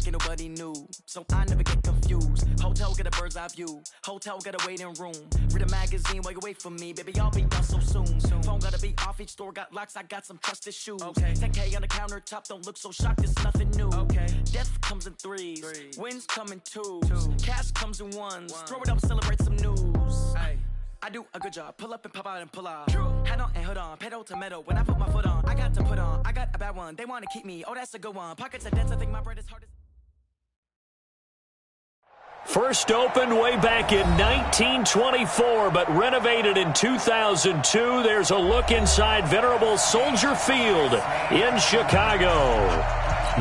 like ain't nobody knew. So I never get confused. Hotel get a bird's eye view. Hotel got a waiting room. Read a magazine while you wait for me. Baby, I'll be done so soon. Phone gotta be off, each store got locks. I got some trusted shoes. 10K on the countertop, don't look so shocked, it's nothing new. Death comes in threes. Wins come in twos. Cash comes in ones. Throw it up, celebrate some news. I do a good job. Pull up and pop out and pull out. Head on and hood on. Pedal to metal. When I put my foot on, I got to put on. I got a bad one. They want to keep me. Oh, that's a good one. Pockets are dense. I think my bread is hard as... First opened way back in 1924, but renovated in 2002. There's a look inside venerable Soldier Field in Chicago.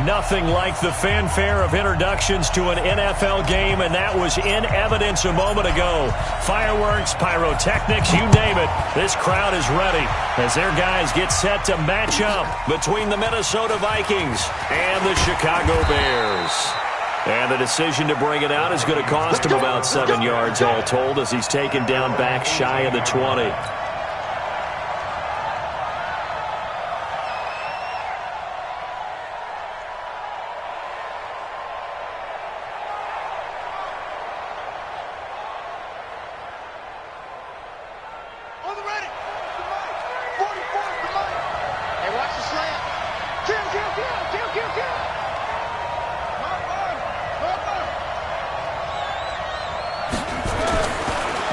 Nothing like the fanfare of introductions to an NFL game, and that was in evidence a moment ago. Fireworks, pyrotechnics, you name it. This crowd is ready as their guys get set to match up between the Minnesota Vikings and the Chicago Bears. And the decision to bring it out is going to cost him about 7 yards all told as he's taken down back shy of the 20.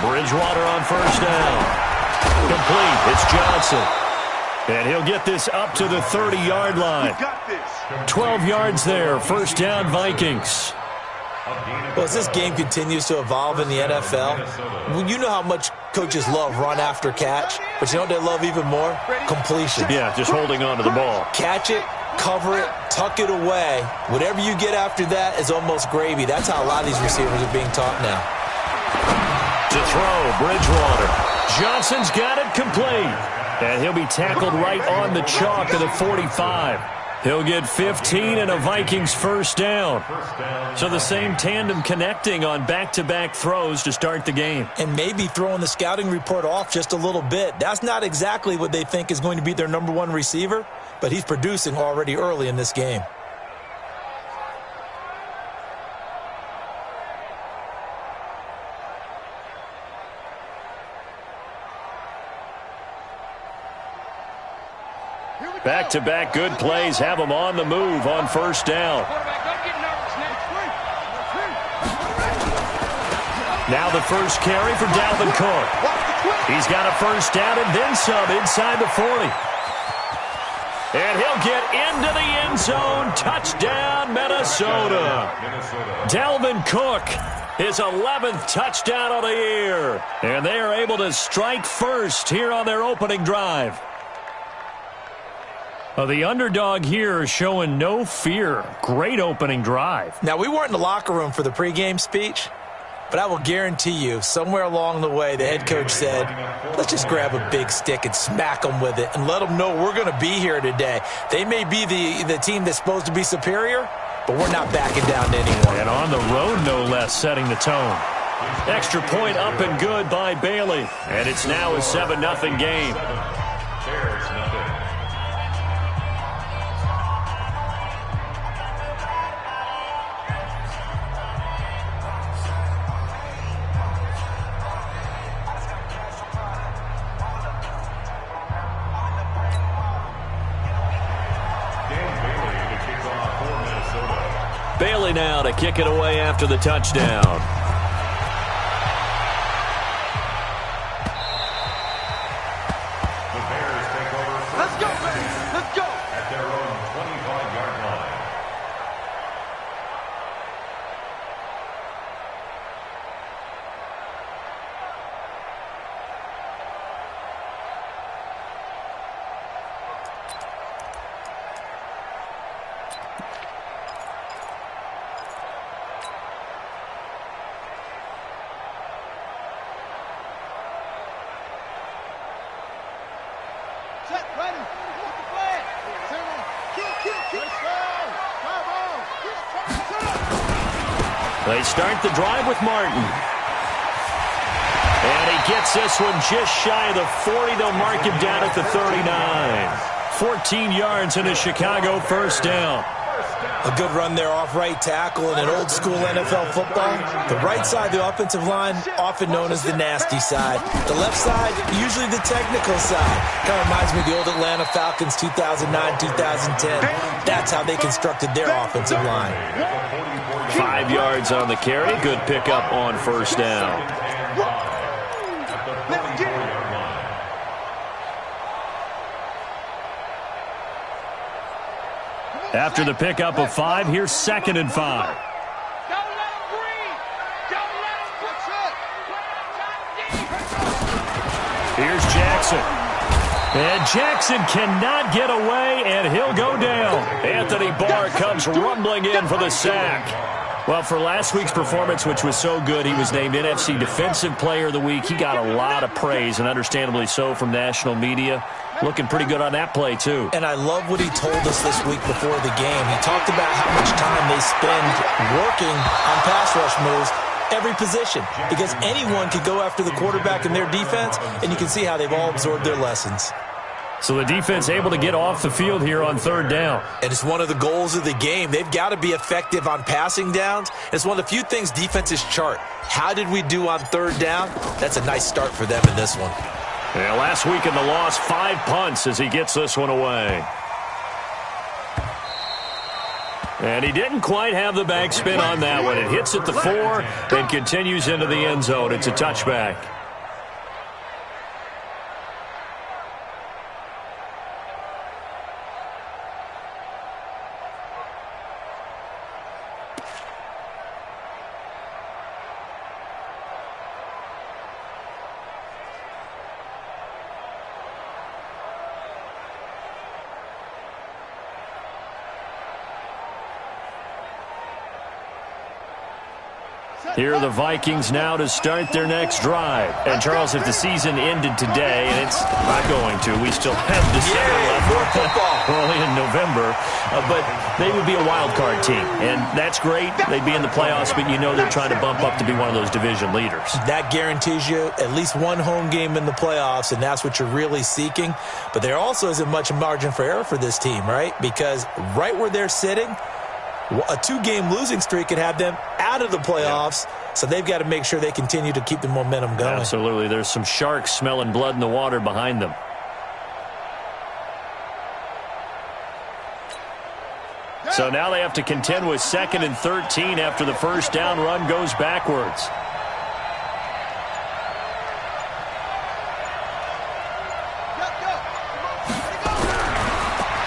Bridgewater on first down. Complete. It's Johnson. And he'll get this up to the 30-yard line. 12 yards there. First down, Vikings. Well, as this game continues to evolve in the NFL, you know how much coaches love run after catch, but you know what they love even more? Completion. Yeah, just holding on to the ball. Catch it, cover it, tuck it away. Whatever you get after that is almost gravy. That's how a lot of these receivers are being taught now. To throw, Bridgewater. Johnson's got it complete. And he'll be tackled right on the chalk of the 45. He'll get 15 and a Vikings first down. So the same tandem connecting on back-to-back throws to start the game. And maybe throwing the scouting report off just a little bit. That's not exactly what they think is going to be their number one receiver, but he's producing already early in this game. Back-to-back good plays have them on the move on first down. Now the first carry for Dalvin Cook. He's got a first down and then some inside the 40. And he'll get into the end zone. Touchdown, Minnesota. Dalvin Cook, his 11th touchdown of the year. And they are able to strike first here on their opening drive. The underdog here showing no fear. Great opening drive. Now, we weren't in the locker room for the pregame speech, but I will guarantee you somewhere along the way the head coach said, let's just grab a big stick and smack them with it and let them know we're going to be here today. They may be the team that's supposed to be superior, but we're not backing down to anyone. And on the road, no less, setting the tone. Extra point up and good by Bailey. And it's now a 7-0 game. Bailey now to kick it away after the touchdown. The Bears take over. Let's go, Bears! Let's go! At their own 25-yard line. They start the drive with Martin. And he gets this one just shy of the 40. They'll mark him down at the 39. 14 yards and a Chicago first down. A good run there off right tackle in an old-school NFL football. The right side of the offensive line, often known as the nasty side. The left side, usually the technical side. Kind of reminds me of the old Atlanta Falcons 2009, 2010. That's how they constructed their offensive line. 5 yards on the carry. Good pickup on first down. After the pickup of 5, here's 2nd and 5. Here's Jackson. And Jackson cannot get away, and he'll go down. Anthony Barr comes rumbling in for the sack. Well, for last week's performance, which was so good, he was named NFC Defensive Player of the Week. He got a lot of praise, and understandably so, from national media. Looking pretty good on that play, too. And I love what he told us this week before the game. He talked about how much time they spend working on pass rush moves, every position, because anyone could go after the quarterback in their defense, and you can see how they've all absorbed their lessons. So the defense able to get off the field here on 3rd down. And it's one of the goals of the game. They've got to be effective on passing downs. It's one of the few things defenses chart. How did we do on 3rd down? That's a nice start for them in this one. Yeah, last week in the loss, 5 punts as he gets this one away. And he didn't quite have the backspin on that one. It hits at the 4 and continues into the end zone. It's a touchback. Here are the Vikings now to start their next drive. And, Charles, if the season ended today, and it's not going to, we still have December left. We're only in November. But they would be a wild card team. And that's great. They'd be in the playoffs, but you know they're trying to bump up to be one of those division leaders. That guarantees you at least one home game in the playoffs, and that's what you're really seeking. But there also isn't much margin for error for this team, right? Because right where they're sitting, a 2-game losing streak could have them out of the playoffs, so they've got to make sure they continue to keep the momentum going. Absolutely. There's some sharks smelling blood in the water behind them. So now they have to contend with 2nd and 13 after the first down run goes backwards.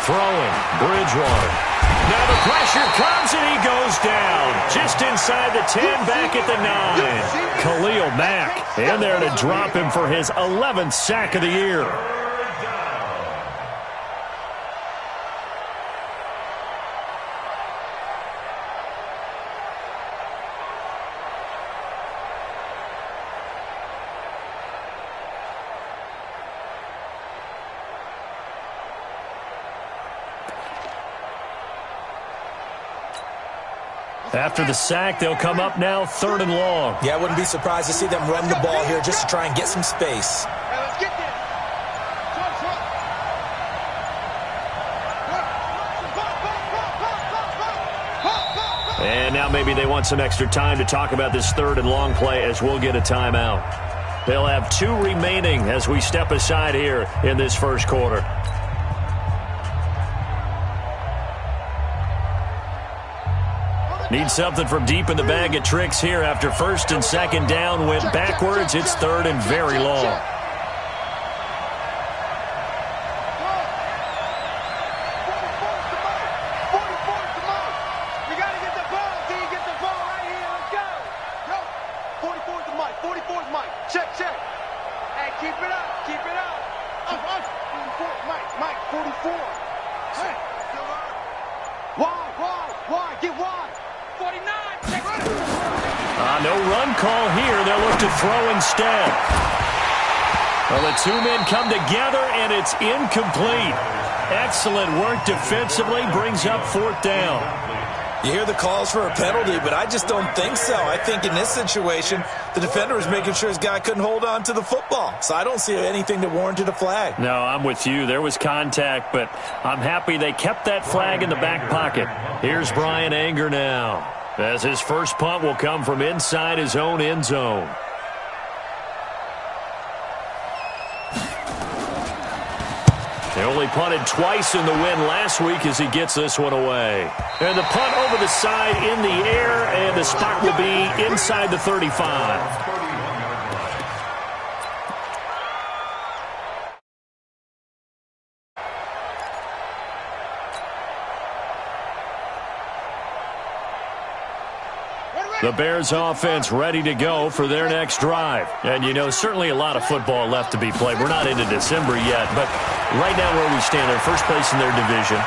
Throwing, Bridgewater. Now the pressure comes and he goes down. Just inside the 10, back at the 9. Khalil Mack in there to drop him for his 11th sack of the year. After the sack, they'll come up now 3rd and long. Yeah, I wouldn't be surprised to see them run the ball here just to try and get some space. And now maybe they want some extra time to talk about this 3rd and long play as we'll get a timeout. They'll have 2 remaining as we step aside here in this first quarter. Need something from deep in the bag of tricks here after 1st and 2nd down went backwards. It's 3rd and very long. No run call here. They'll look to throw instead. Well, the 2 men come together, and it's incomplete. Excellent work defensively. Brings up 4th down. You hear the calls for a penalty, but I just don't think so. I think in this situation, the defender was making sure his guy couldn't hold on to the football. So I don't see anything that warranted a flag. No, I'm with you. There was contact, but I'm happy they kept that flag in the back pocket. Here's Brian Anger now, as his first punt will come from inside his own end zone. They only punted twice in the win last week as he gets this one away. And the punt over the side in the air, and the spot will be inside the 35. The Bears offense ready to go for their next drive. And, you know, certainly a lot of football left to be played. We're not into December yet, but right now where we stand, they're first place in their division,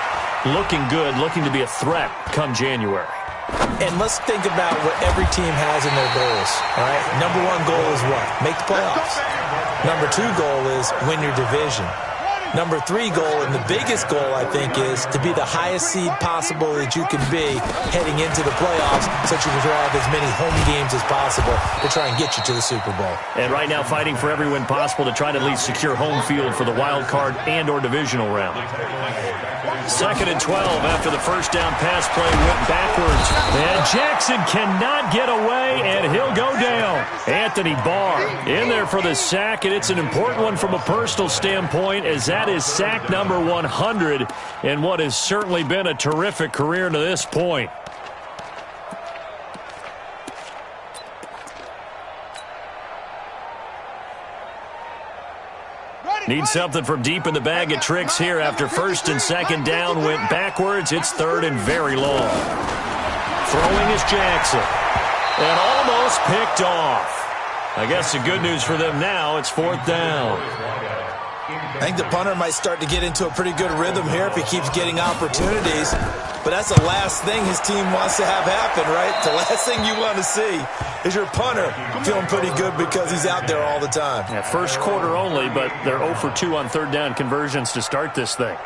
looking good, looking to be a threat come January. And let's think about what every team has in their goals, all right? Number one goal is what? Make the playoffs. Number two goal is win your division. Number three goal, and the biggest goal, I think, is to be the highest seed possible that you can be heading into the playoffs so that you can have as many home games as possible to try and get you to the Super Bowl. And right now fighting for every win possible to try to at least secure home field for the wild card and or divisional round. 2nd and 12 after the first down pass play went backwards. And Jackson cannot get away, and he'll go down. Anthony Barr in there for the sack, and it's an important one from a personal standpoint, as that is sack number 100 in what has certainly been a terrific career to this point. Need something from deep in the bag of tricks here after first and second down went backwards. It's third and very long. Throwing is Jackson. And almost picked off. I guess the good news for them now, it's 4th down. I think the punter might start to get into a pretty good rhythm here if he keeps getting opportunities. But that's the last thing his team wants to have happen, right? The last thing you want to see is your punter feeling pretty good because he's out there all the time. Yeah, first quarter only, but they're 0 for 2 on third down conversions to start this thing.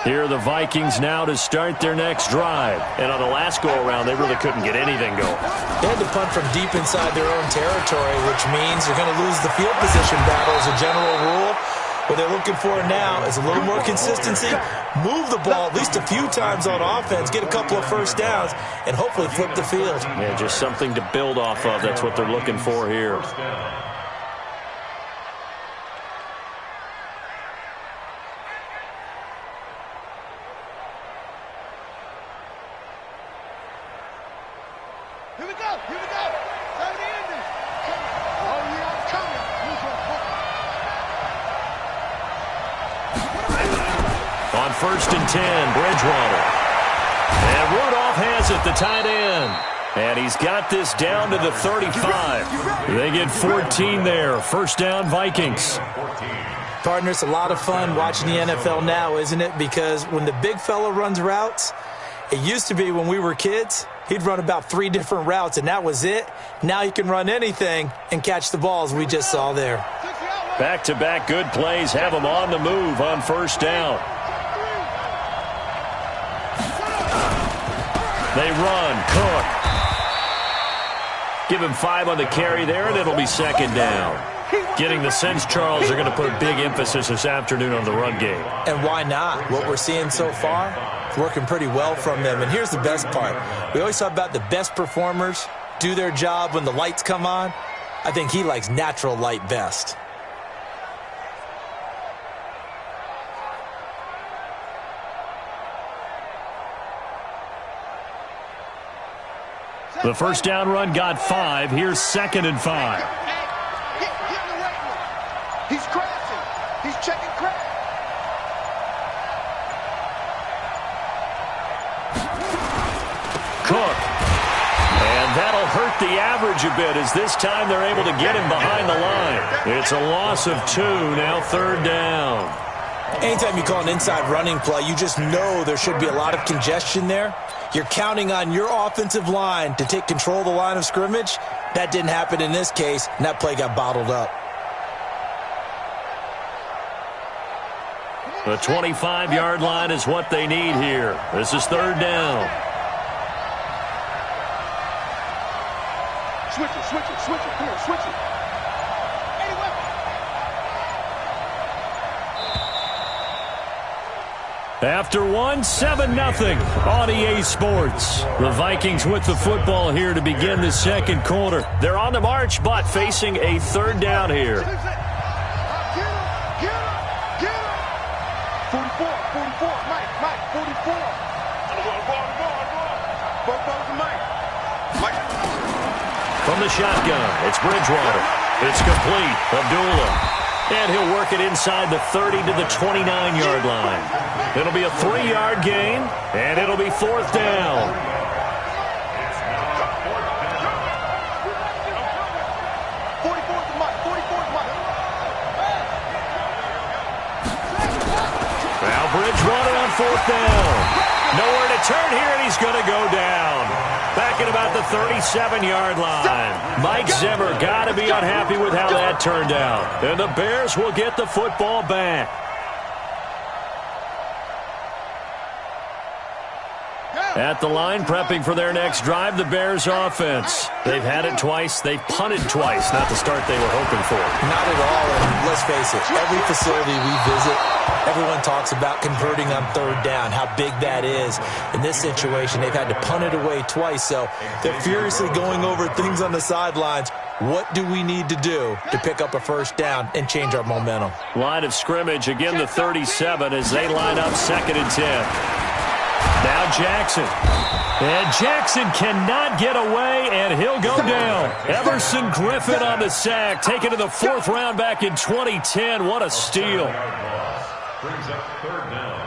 Here are the Vikings now to start their next drive. And on the last go-around, they really couldn't get anything going. They had to punt from deep inside their own territory, which means they're going to lose the field position battle as a general rule. What they're looking for now is a little more consistency, move the ball at least a few times on offense, get a couple of first downs, and hopefully flip the field. Yeah, just something to build off of. That's what they're looking for here. Here we go. Here we go. Time to end this. Oh, yeah, I'm coming. On 1st and 10, Bridgewater. And Rudolph has it, the tight end. And he's got this down to the 35. They get 14 there. First down, Vikings. Partner, it's a lot of fun watching the NFL now, isn't it? Because when the big fella runs routes, it used to be when we were kids, he'd run about 3 different routes, and that was it. Now you can run anything and catch the balls we just saw there. Back-to-back good plays have them on the move on first down. They run. Cook. Give him 5 on the carry there, and it'll be second down. Getting the sense, Charles, they're going to put a big emphasis this afternoon on the run game. And why not? What we're seeing so far, it's working pretty well from them. And here's the best part. We always talk about the best performers do their job when the lights come on. I think he likes natural light best. The first down run got 5. Here's 2nd and 5. He's crashing. He's checking crash. Cook. And that'll hurt the average a bit as this time they're able to get him behind the line. It's a loss of 2, now 3rd down. Anytime you call an inside running play, you just know there should be a lot of congestion there. You're counting on your offensive line to take control of the line of scrimmage. That didn't happen in this case, and that play got bottled up. The 25-yard line is what they need here. This is third down. Switch it. Come on, switch it. After one, 7-0 on EA Sports. The Vikings with the football here to begin the second quarter. They're on the march, but facing a third down here. Get him. 44, Mike, 44. From the shotgun, it's Bridgewater. It's complete. Abdullah. And he'll work it inside the 30 to the 29-yard line. It'll be a 3-yard gain, and it'll be fourth down. Now Bridgewater on fourth down. Nowhere to turn here, and he's going to go down. Back at about the 37-yard line. Mike Zimmer got to be unhappy with how that turned out. And the Bears will get the football back. At the line, prepping for their next drive, the Bears offense. They've had it twice. They've punted twice. Not the start they were hoping for. Not at all. And let's face it, every facility we visit, everyone talks about converting on third down, how big that is. In this situation, they've had to punt it away twice, so they're furiously going over things on the sidelines. What do we need to do to pick up a first down and change our momentum? Line of scrimmage, again the 37 as they line up 2nd and 10. Now Jackson. And Jackson cannot get away, and he'll go down. Everson Griffin on the sack, taken to the 4th round back in 2010. What a steal. Brings up third down.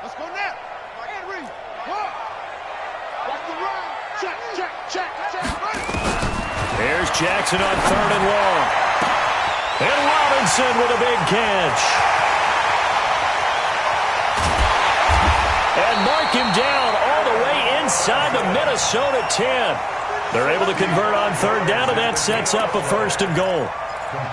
Let's go now. Henry. Watch the run. Check. Here's Jackson on 3rd and long. And Robinson with a big catch. And mark him down all the way inside the Minnesota 10. They're able to convert on third down, and that sets up a 1st and goal.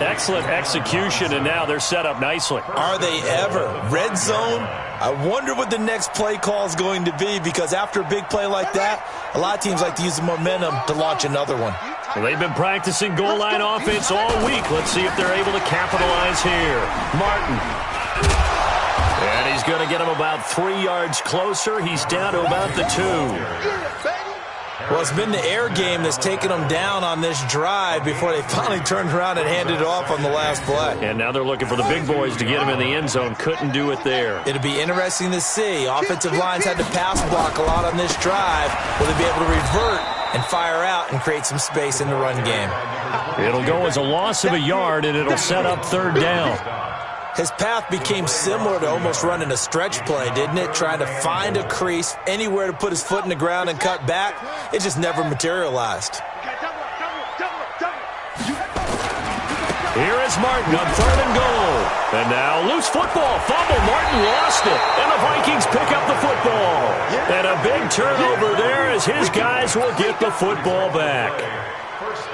Excellent execution, and now they're set up nicely. Are they ever? Red zone? I wonder what the next play call is going to be, because after a big play like that, a lot of teams like to use the momentum to launch another one. Well, they've been practicing goal line offense all week. Let's see if they're able to capitalize here. Martin. And he's going to get him about 3 yards closer. He's down to about the 2. Well, it's been the air game that's taken them down on this drive before they finally turned around and handed it off on the last play. And now they're looking for the big boys to get him in the end zone. Couldn't do it there. It'll be interesting to see. Offensive lines had to pass block a lot on this drive. Will they be able to revert and fire out and create some space in the run game? It'll go as a loss of a yard, and it'll set up third down. His path became similar to almost running a stretch play, didn't it? Trying to find a crease, anywhere to put his foot in the ground and cut back. It just never materialized. Here is Martin on 3rd and goal. And now loose football. Fumble. Martin lost it. And the Vikings pick up the football. And a big turnover there as his guys will get the football back.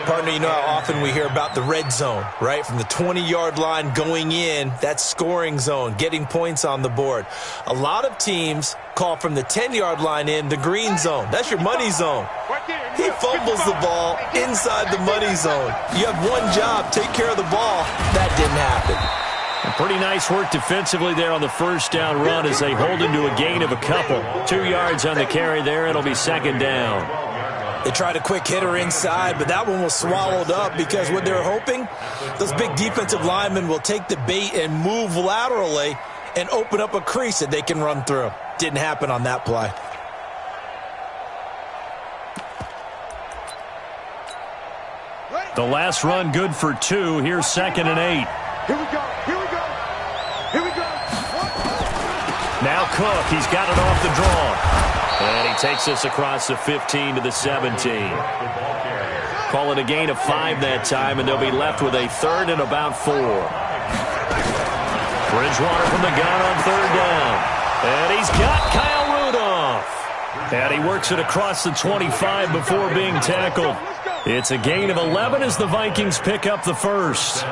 Partner, you know how often we hear about the red zone, right? From the 20-yard line going in, that's scoring zone, getting points on the board. A lot of teams call from the 10-yard line in the green zone. That's your money zone. He fumbles the ball inside the money zone. You have one job, take care of the ball. That didn't happen. And pretty nice work defensively there on the first down run as they hold him to a gain of a couple. 2 yards on the carry there. It'll be 2nd down. They tried a quick hitter inside, but that one was swallowed up because what they're hoping, those big defensive linemen will take the bait and move laterally and open up a crease that they can run through. Didn't happen on that play. The last run good for 2. Here's 2nd and 8. Here we go. Now Cook, he's got it off the draw. And he takes us across the 15 to the 17. Call it a gain of 5 that time, and they'll be left with a 3rd and about 4. Bridgewater from the gun on 3rd down. And he's got Kyle Rudolph. And he works it across the 25 before being tackled. It's a gain of 11 as the Vikings pick up the first.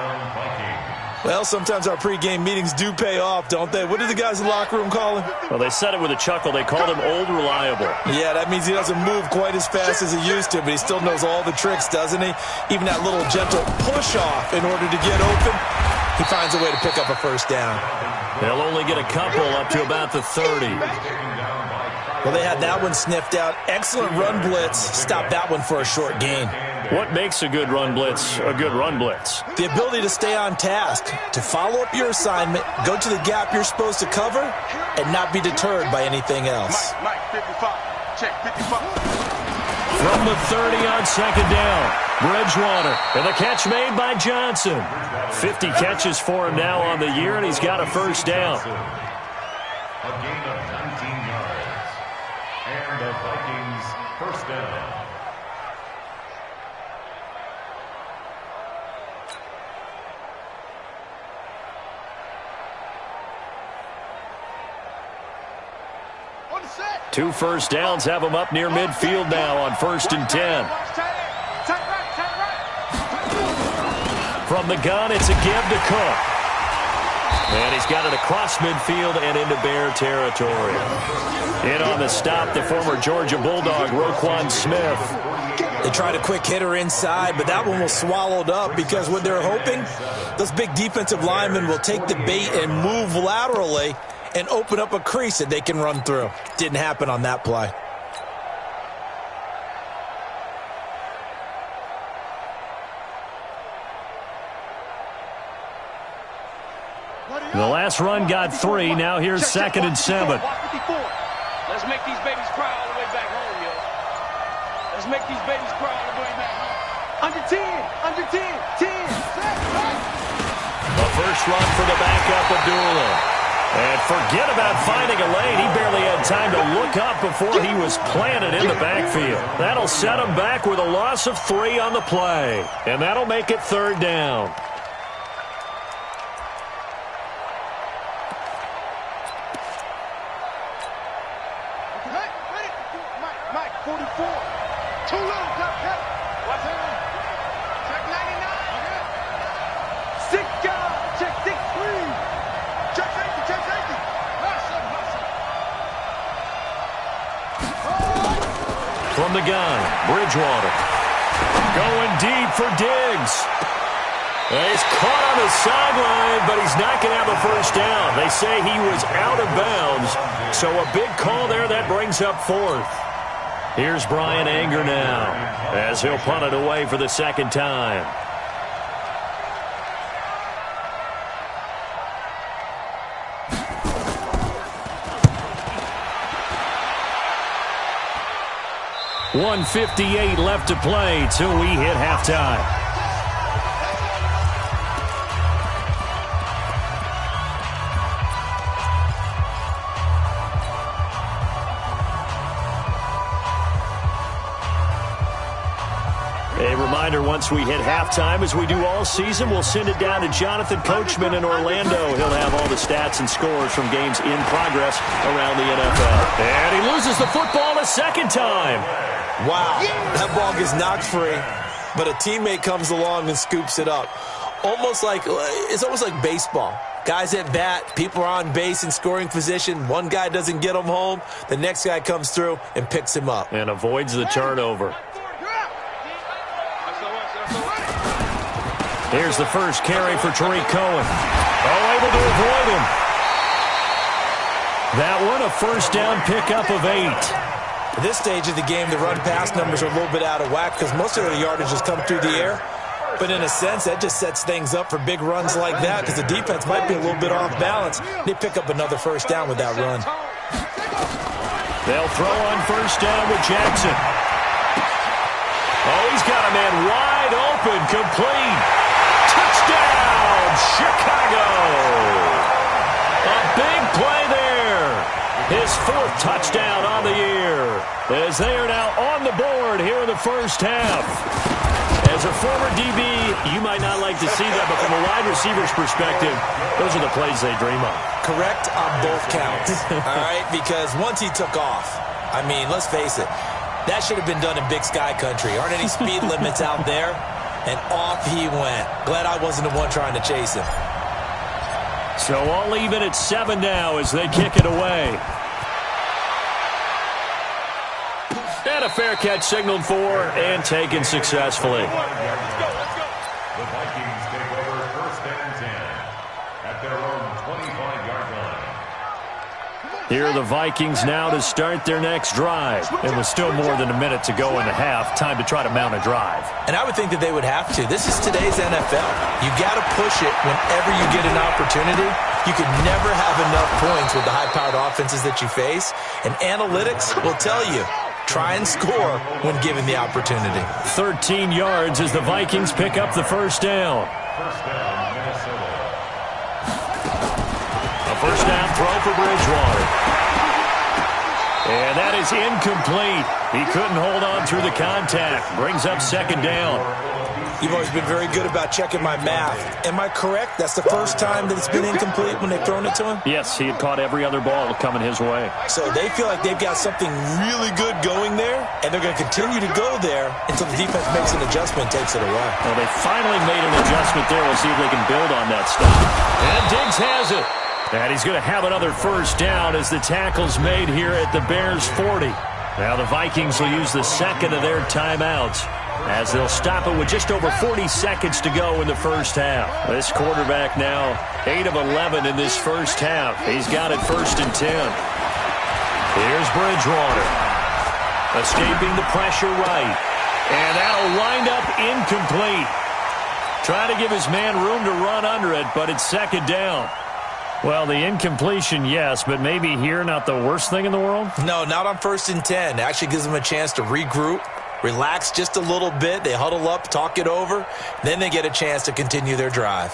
Well, sometimes our pregame meetings do pay off, don't they? What do the guys in the locker room call him? Well, they said it with a chuckle. They called him Old Reliable. Yeah, that means he doesn't move quite as fast as he used to, but he still knows all the tricks, doesn't he? Even that little gentle push-off in order to get open, he finds a way to pick up a first down. They'll only get a couple up to about the 30. Well, they had that one sniffed out. Excellent run blitz. Stopped that one for a short gain. What makes a good run blitz a good run blitz? The ability to stay on task, to follow up your assignment, go to the gap you're supposed to cover, and not be deterred by anything else. Mike, 55. Check, 55. From the 30 on second down, Bridgewater, and the catch made by Johnson. 50 catches for him now on the year, and he's got a first down. A gain of 19 yards. And the Vikings first down. Two first downs have him up near midfield now on 1st and 10. From the gun, it's a give to Cook. And he's got it across midfield and into Bear territory. In on the stop, the former Georgia Bulldog, Roquan Smith. They tried a quick hitter inside, but that one was swallowed up because what they're hoping, those big defensive linemen will take the bait and move laterally and open up a crease that they can run through. Didn't happen on that play. The last run got 3. Now here's 2nd and 7. Let's make these babies cry all the way back home, yo. Let's make these babies cry all the way back home. Under 10, under 10, 10, 7. The first run for the backup, Abdullah. And forget about finding a lane. He barely had time to look up before he was planted in the backfield. That'll set him back with a loss of 3 on the play. And that'll make it 3rd down. Mike, 44. Too little, cut. What's that? Check 99. 6 guard. Check 6, please. Check safety, check safety. From the gun, Bridgewater. Going deep for Diggs. He's caught on the sideline, but he's not going to have a first down. They say he was out of bounds, so a big call there that brings up 4th. Here's Brian Anger now, as he'll punt it away for the 2nd time. .158 left to play till we hit halftime. A reminder, once we hit halftime, as we do all season, we'll send it down to Jonathan Coachman in Orlando. He'll have all the stats and scores from games in progress around the NFL. And he loses the football a 2nd time. Wow, that ball gets knocked free, but a teammate comes along and scoops it up. It's almost like baseball. Guys at bat, people are on base in scoring position. One guy doesn't get him home. The next guy comes through and picks him up. And avoids the turnover. Here's the first carry for Tariq Cohen. Able to avoid him. That one, a first down pickup of 8. At this stage of the game, the run-pass numbers are a little bit out of whack because most of the yardage has come through the air. But in a sense, that just sets things up for big runs like that because the defense might be a little bit off balance. They pick up another first down with that run. They'll throw on first down with Jackson. He's got a man wide open, complete. Touchdown, Chicago! A big play there. His 4th touchdown on the year, as they are now on the board here in the first half. As a former DB, you might not like to see that, but from a wide receiver's perspective, those are the plays they dream of. Correct on both counts, all right? Because once he took off, I mean, let's face it, that should have been done in Big Sky country. Aren't any speed limits out there? And off he went. Glad I wasn't the one trying to chase him. So all even at 7 now as they kick it away. And a fair catch signaled for and taken successfully. The Vikings take over 1st and 10 at their own 25-yard line. Here are the Vikings now to start their next drive. And with still more than a minute to go in the half, time to try to mount a drive. And I would think that they would have to. This is today's NFL. You got to push it whenever you get an opportunity. You could never have enough points with the high-powered offenses that you face. And analytics will tell you, try and score when given the opportunity. 13 yards as the Vikings pick up the first down. First down, Minnesota. A first down throw for Bridgewater. And that is incomplete. He couldn't hold on through the contact. Brings up second down. You've always been very good about checking my math. Am I correct? That's the first time that it's been incomplete when they've thrown it to him? Yes, he had caught every other ball coming his way. So they feel like they've got something really good going there, and they're going to continue to go there until the defense makes an adjustment and takes it away. Well, they finally made an adjustment there. We'll see if they can build on that stuff. And Diggs has it. And he's going to have another first down as the tackle's made here at the Bears' 40. Now the Vikings will use the second of their timeouts as they'll stop it with just over 40 seconds to go in the first half. This quarterback now 8 of 11 in this first half. He's got it 1st and 10. Here's Bridgewater. Escaping the pressure right. And that'll wind up incomplete. Trying to give his man room to run under it, but it's second down. Well, the incompletion, yes, but maybe here not the worst thing in the world? No, not on 1st and 10. It actually gives them a chance to regroup, relax just a little bit. They huddle up, talk it over. Then they get a chance to continue their drive.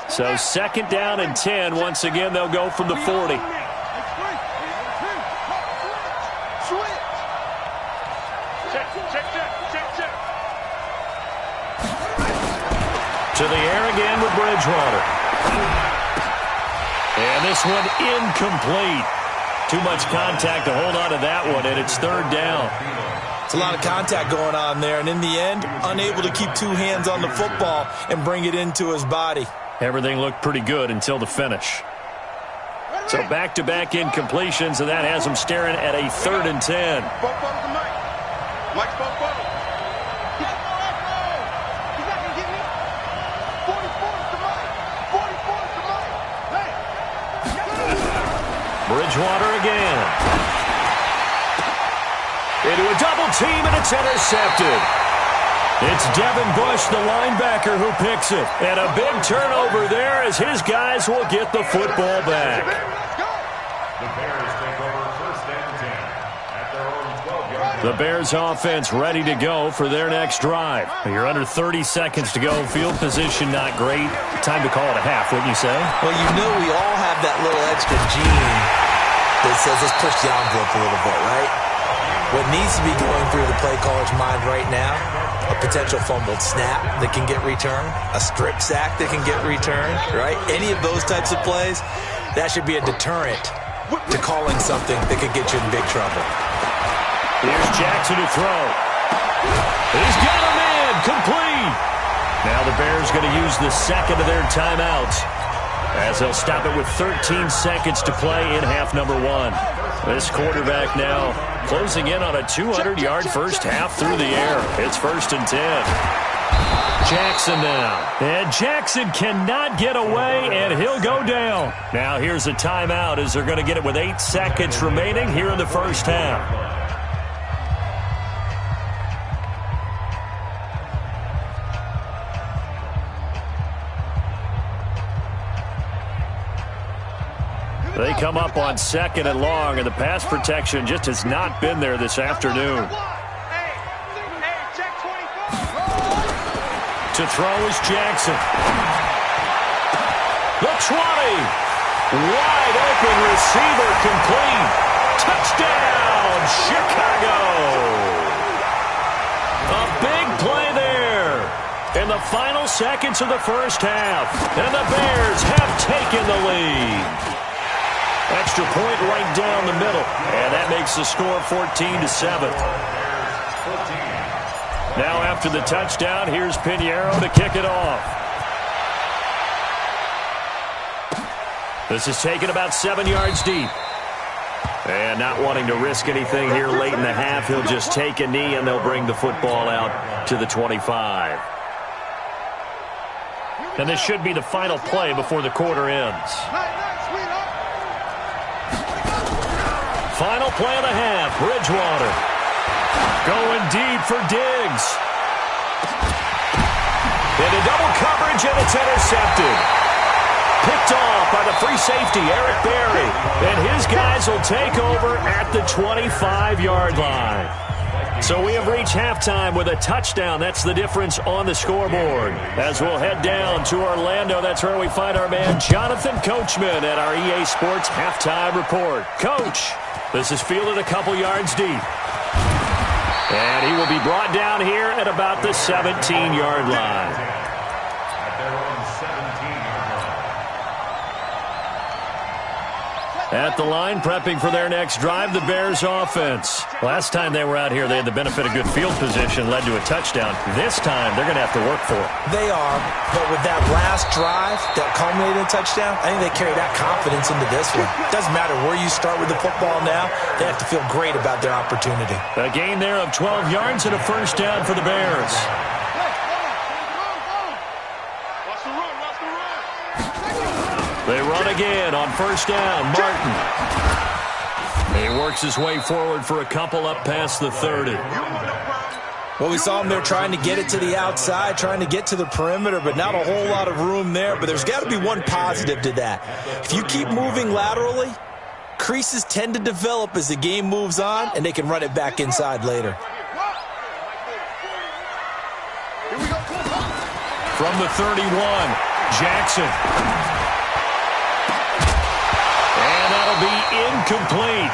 So second down and 10. Once again, they'll go from the 40. To the air again with Bridgewater. And this one incomplete. Too much contact to hold on to that one, and it's third down. It's a lot of contact going on there, and in the end, unable to keep 2 hands on the football and bring it into his body. Everything looked pretty good until the finish. So back-to-back incompletions, and that has them staring at a 3rd and 10. Bridgewater again. Into a double team, and it's intercepted. It's Devin Bush, the linebacker, who picks it. And a big turnover there as his guys will get the football back. The Bears take over 1st and 10 at their own 12-yard line. The Bears offense ready to go for their next drive. You're under 30 seconds to go. Field position not great. Time to call it a half, wouldn't you say? Well, you know we all have that little extra gene that says let's push the envelope a little bit, right? What needs to be going through the play caller's mind right now, a potential fumbled snap that can get returned, a strip sack that can get returned, right? Any of those types of plays, that should be a deterrent to calling something that could get you in big trouble. Here's Jackson to throw. He's got him in. Complete. Now the Bears going to use the second of their timeouts as they'll stop it with 13 seconds to play in half number 1. This quarterback now closing in on a 200-yard first half through the air. It's 1st and 10. Jackson now. And Jackson cannot get away, and he'll go down. Now here's a timeout as they're going to get it with 8 seconds remaining here in the first half. They come up on 2nd and long, and the pass protection just has not been there this afternoon. To throw is Jackson. The 20. Wide open receiver complete. Touchdown, Chicago. A big play there in the final seconds of the first half. And the Bears have taken the lead. Extra point right down the middle. And that makes the score 14-7. Now after the touchdown, here's Pinheiro to kick it off. This is taken about 7 yards deep. And not wanting to risk anything here late in the half, he'll just take a knee and they'll bring the football out to the 25. And this should be the final play before the quarter ends. Final play of the half, Bridgewater. Going deep for Diggs. Into double coverage, and it's intercepted. Picked off by the free safety, Eric Berry. And his guys will take over at the 25-yard line. So we have reached halftime with a touchdown. That's the difference on the scoreboard. As we'll head down to Orlando, that's where we find our man Jonathan Coachman at our EA Sports Halftime Report. Coach, this is fielded a couple yards deep. And he will be brought down here at about the 17-yard line. At the line, prepping for their next drive, the Bears offense. Last time they were out here, they had the benefit of good field position, led to a touchdown. This time, they're going to have to work for it. They are, but with that last drive that culminated in a touchdown, I think they carry that confidence into this one. Doesn't matter where you start with the football now, they have to feel great about their opportunity. A gain there of 12 yards and a first down for the Bears. They run again on first down. Martin. He works his way forward for a couple up past the 30. Well, we saw him there trying to get it to the outside, trying to get to the perimeter, but not a whole lot of room there. But there's got to be one positive to that. If you keep moving laterally, creases tend to develop as the game moves on, and they can run it back inside later. From the 31, Jackson. Be incomplete.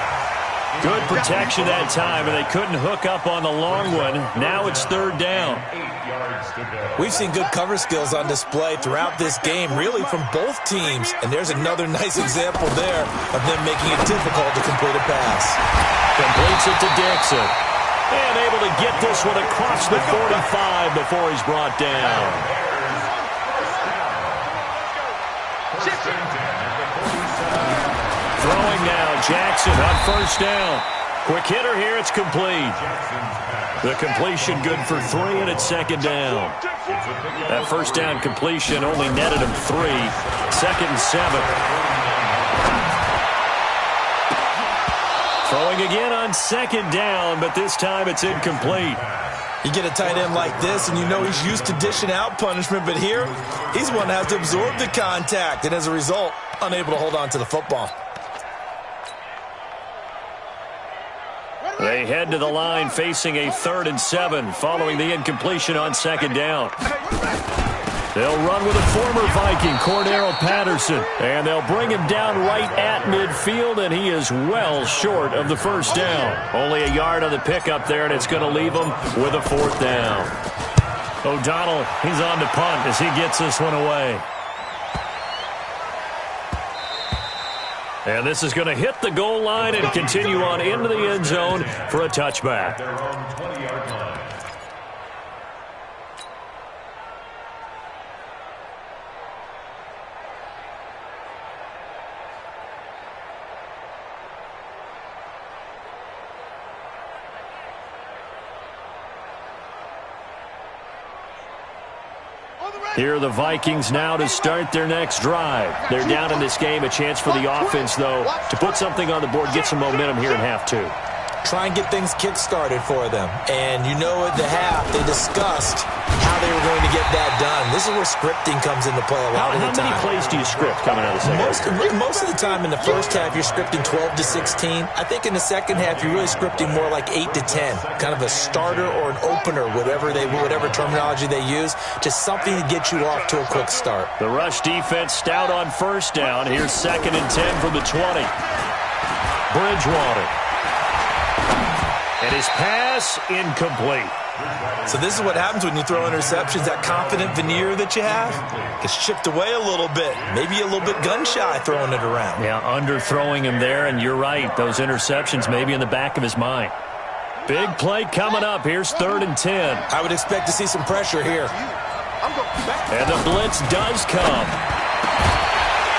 Good protection that time, and they couldn't hook up on the long one. Now it's third down. We've seen good cover skills on display throughout this game, really from both teams. And there's another nice example there of them making it difficult to complete a pass. Completes it to Dixon. And able to get this one across the 45 before he's brought down. Throwing now, Jackson on first down. Quick hitter here, it's complete. The completion good for 3, and it's second down. That first down completion only netted him 3. Second and 7. Throwing again on second down, but this time it's incomplete. You get a tight end like this, and you know he's used to dishing out punishment, but here, he's one that has to absorb the contact, and as a result, unable to hold on to the football. They head to the line facing a 3rd and 7 following the incompletion on second down. They'll run with a former Viking, Cordero Patterson, and they'll bring him down right at midfield, and he is well short of the first down. Only a yard on the pickup there, and it's going to leave him with a 4th down. O'Donnell, he's on to punt as he gets this one away. And this is going to hit the goal line and continue on into the end zone for a touchback. Here are the Vikings now to start their next drive. They're down in this game. A chance for the offense, though, to put something on the board, get some momentum here in half 2. Try and get things kick-started for them. And you know at the half, they discussed how they were going to get that done. This is where scripting comes into play a lot of the time. How many plays do you script coming out of the second half? Most of the time in the first half, you're scripting 12 to 16. I think in the second half, you're really scripting more like 8 to 10. Kind of a starter or an opener, whatever terminology they use. Just something to get you off to a quick start. The rush defense stout on first down. Here's 2nd and 10 from the 20. Bridgewater. And his pass incomplete. So this is what happens when you throw interceptions. That confident veneer that you have gets chipped away a little bit. Maybe a little bit gun-shy throwing it around. Yeah, underthrowing him there, and you're right. Those interceptions maybe in the back of his mind. Big play coming up. Here's 3rd and 10. I would expect to see some pressure here. And the blitz does come.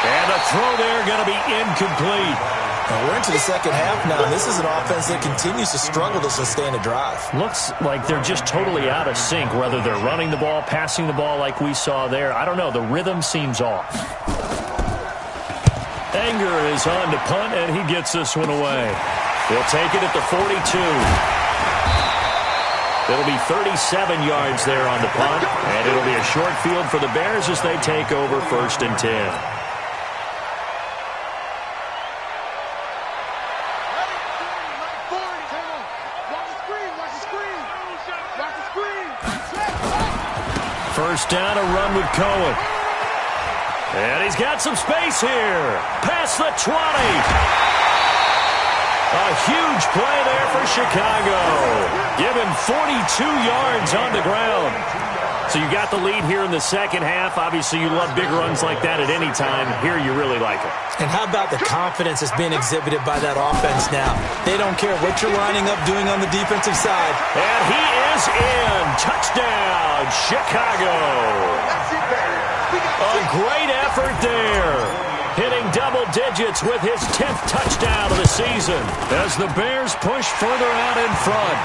And the throw there going to be incomplete. Now we're into the second half now, and this is an offense that continues to struggle to sustain a drive. Looks like they're just totally out of sync, whether they're running the ball, passing the ball like we saw there. I don't know. The rhythm seems off. Anger is on to punt, and he gets this one away. We'll take it at the 42. It'll be 37 yards there on the punt, and it'll be a short field for the Bears as they take over 1st and 10. First down, a run with Cohen. And he's got some space here. Past the 20. A huge play there for Chicago. Give him 42 yards on the ground. So you got the lead here in the second half. Obviously, you love big runs like that at any time. Here, you really like it. And how about the confidence that's being exhibited by that offense now? They don't care what you're lining up doing on the defensive side. And he is in. Touchdown, Chicago. A great effort there. Hitting double digits with his 10th touchdown of the season as the Bears push further out in front.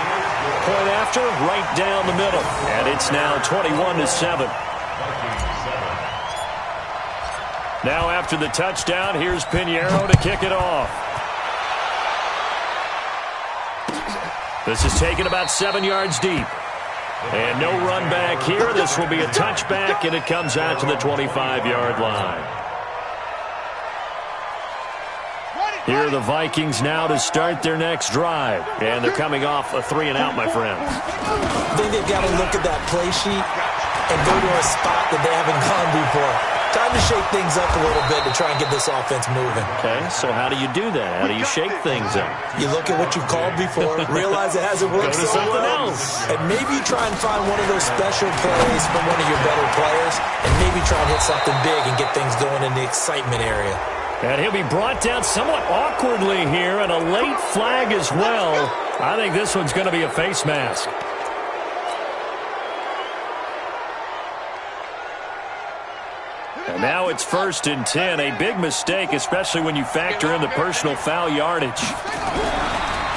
Point after, right down the middle. And it's now 21-7. Now after the touchdown, here's Pinheiro to kick it off. This is taken about 7 yards deep. And no run back here. This will be a touchback, and it comes out to the 25-yard line. Here are the Vikings now to start their next drive. And they're coming off a 3-and-out, my friend. I think they've got to look at that play sheet and go to a spot that they haven't gone before. Time to shake things up a little bit to try and get this offense moving. Okay, so how do you do that? How do you shake things up? You look at what you've called before, realize it hasn't worked Go to so something well, else. and maybe try and find one of those special plays from one of your better players, and maybe try and hit something big and get things going in the excitement area. And he'll be brought down somewhat awkwardly here, and a late flag as well. I think this one's going to be a face mask. And now it's 1st and 10. A big mistake, especially when you factor in the personal foul yardage.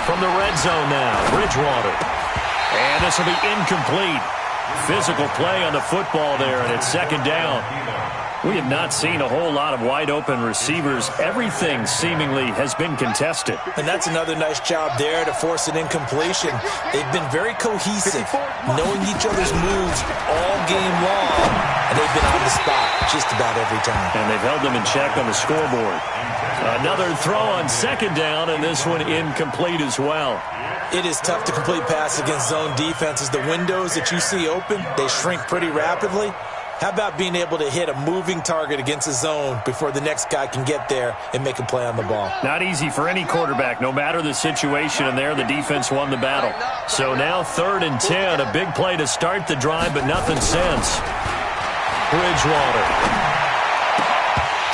From the red zone now, Bridgewater. And this will be incomplete. Physical play on the football there, and it's 2nd down. We have not seen a whole lot of wide-open receivers. Everything seemingly has been contested. And that's another nice job there to force an incompletion. They've been very cohesive, knowing each other's moves all game long, and they've been on the spot just about every time. And they've held them in check on the scoreboard. Another throw on 2nd down, and this one incomplete as well. It is tough to complete passes against zone defenses. The windows that you see open, they shrink pretty rapidly. How about being able to hit a moving target against a zone before the next guy can get there and make a play on the ball? Not easy for any quarterback, no matter the situation, and there the defense won the battle. So now 3rd and 10, a big play to start the drive, but nothing since. Bridgewater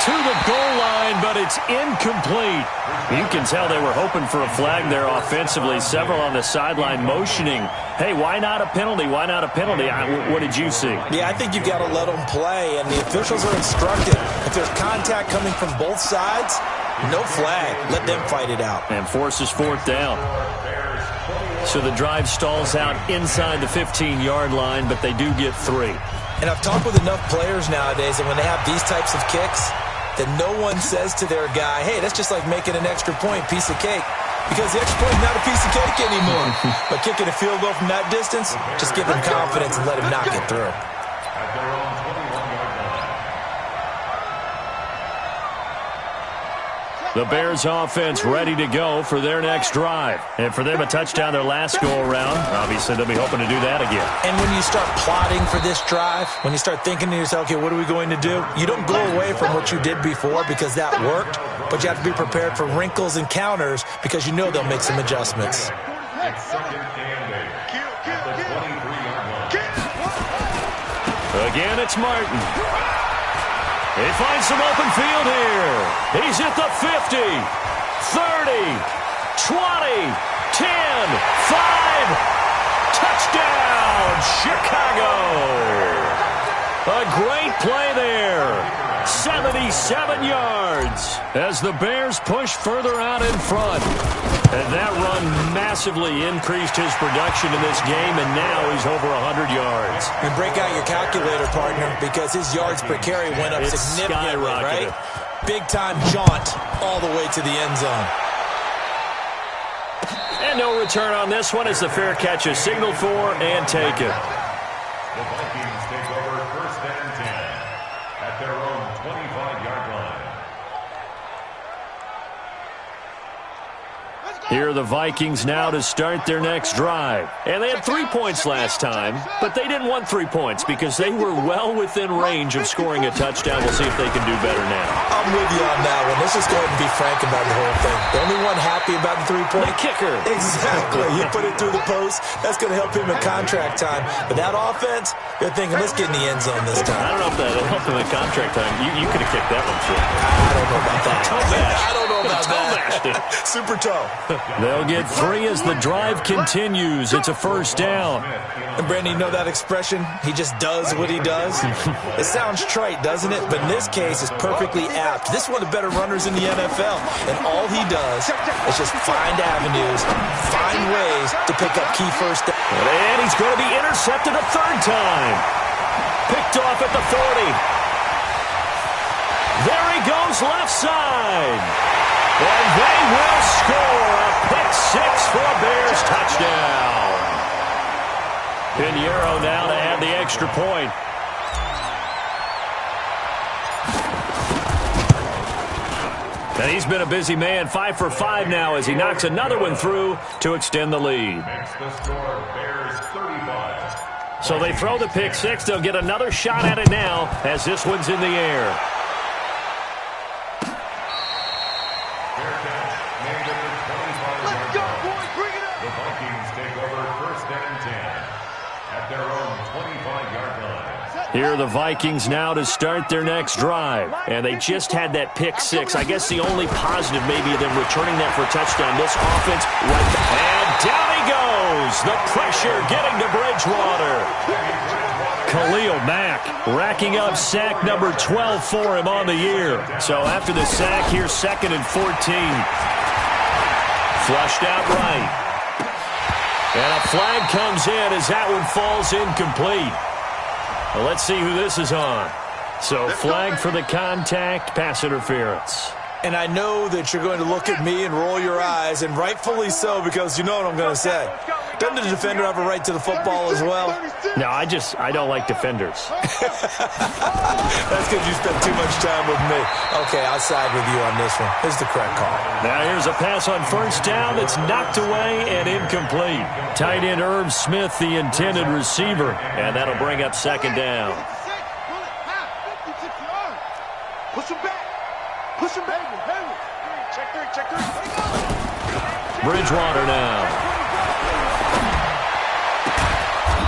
to the goal line, but it's incomplete. You can tell they were hoping for a flag there offensively. Several on the sideline motioning, hey, why not a penalty? Why not a penalty? What did you see? Yeah, I think you've got to let them play, and the officials are instructed. If there's contact coming from both sides, no flag. Let them fight it out. And forces 4th down. So the drive stalls out inside the 15-yard line, but they do get 3. And I've talked with enough players nowadays that when they have these types of kicks, that no one says to their guy, hey, that's just like making an extra point, piece of cake. Because the extra point is not a piece of cake anymore. But kicking a field goal from that distance, just give him confidence and let him knock it through. The Bears offense ready to go for their next drive. And for them, a touchdown their last go-around. Obviously, they'll be hoping to do that again. And when you start plotting for this drive, when you start thinking to yourself, okay, what are we going to do? You don't go away from what you did before because that worked, but you have to be prepared for wrinkles and counters because you know they'll make some adjustments. It's 2nd and 8. Again, it's Martin. He finds some open field here. He's at the 50, 30, 20, 10, 5. Touchdown, Chicago. A great play there. 77 yards as the Bears push further out in front. And that run massively increased his production in this game, and now he's over 100 yards. And break out your calculator, partner, because his yards per carry went up significantly, right? Big-time jaunt all the way to the end zone. And no return on this one as the fair catch is signaled for and taken. The Vikings take over 1st and 10 at their own 25-yard line. Here are the Vikings now to start their next drive. And they had 3 points last time, but they didn't want 3 points because they were well within range of scoring a touchdown. We'll see if they can do better now. I'm with you on that one. Let's just go ahead and be frank about the whole thing. The only one happy about the 3-point? The kicker. Exactly. You put it through the post. That's going to help him in contract time. But that offense, they're thinking, let's get in the end zone this time. I don't know if that'll help him in contract time. You could have kicked that one through. I don't know about that. I don't know about that. Super toe. They'll get 3 as the drive continues. It's a first down. And Brandon, you know that expression? He just does what he does? It sounds trite, doesn't it? But in this case, it's perfectly apt. This is one of the better runners in the NFL. And all he does is just find avenues, find ways to pick up key first down. And he's going to be intercepted a 3rd time. Picked off at the 40. There he goes left side. And they will score a pick-6 for a Bears touchdown. Pinheiro now to add the extra point. And he's been a busy man, 5 for 5 now as he knocks another one through to extend the lead. Makes the score Bears 35. So they throw the pick-6. They'll get another shot at it now as this one's in the air. Here are the Vikings now to start their next drive. And they just had that pick-6. I guess the only positive maybe of them returning that for a touchdown. This offense, right, and down he goes. The pressure getting to Bridgewater. Khalil Mack racking up sack number 12 for him on the year. So after the sack, here's 2nd and 14. Flushed out right. And a flag comes in as that one falls incomplete. Well, let's see who this is on. So flag for the contact, pass interference. And I know that you're going to look at me and roll your eyes, and rightfully so, because you know what I'm going to say. Doesn't the defender have a right to the football as well? No, I don't like defenders. That's because you spent too much time with me. Okay, I'll side with you on this one. Here's the correct call. Now here's a pass on first down that's knocked away and incomplete. Tight end Irv Smith, the intended receiver, and that'll bring up 2nd down. Push him back. Push him back. Check 3. Bridgewater now.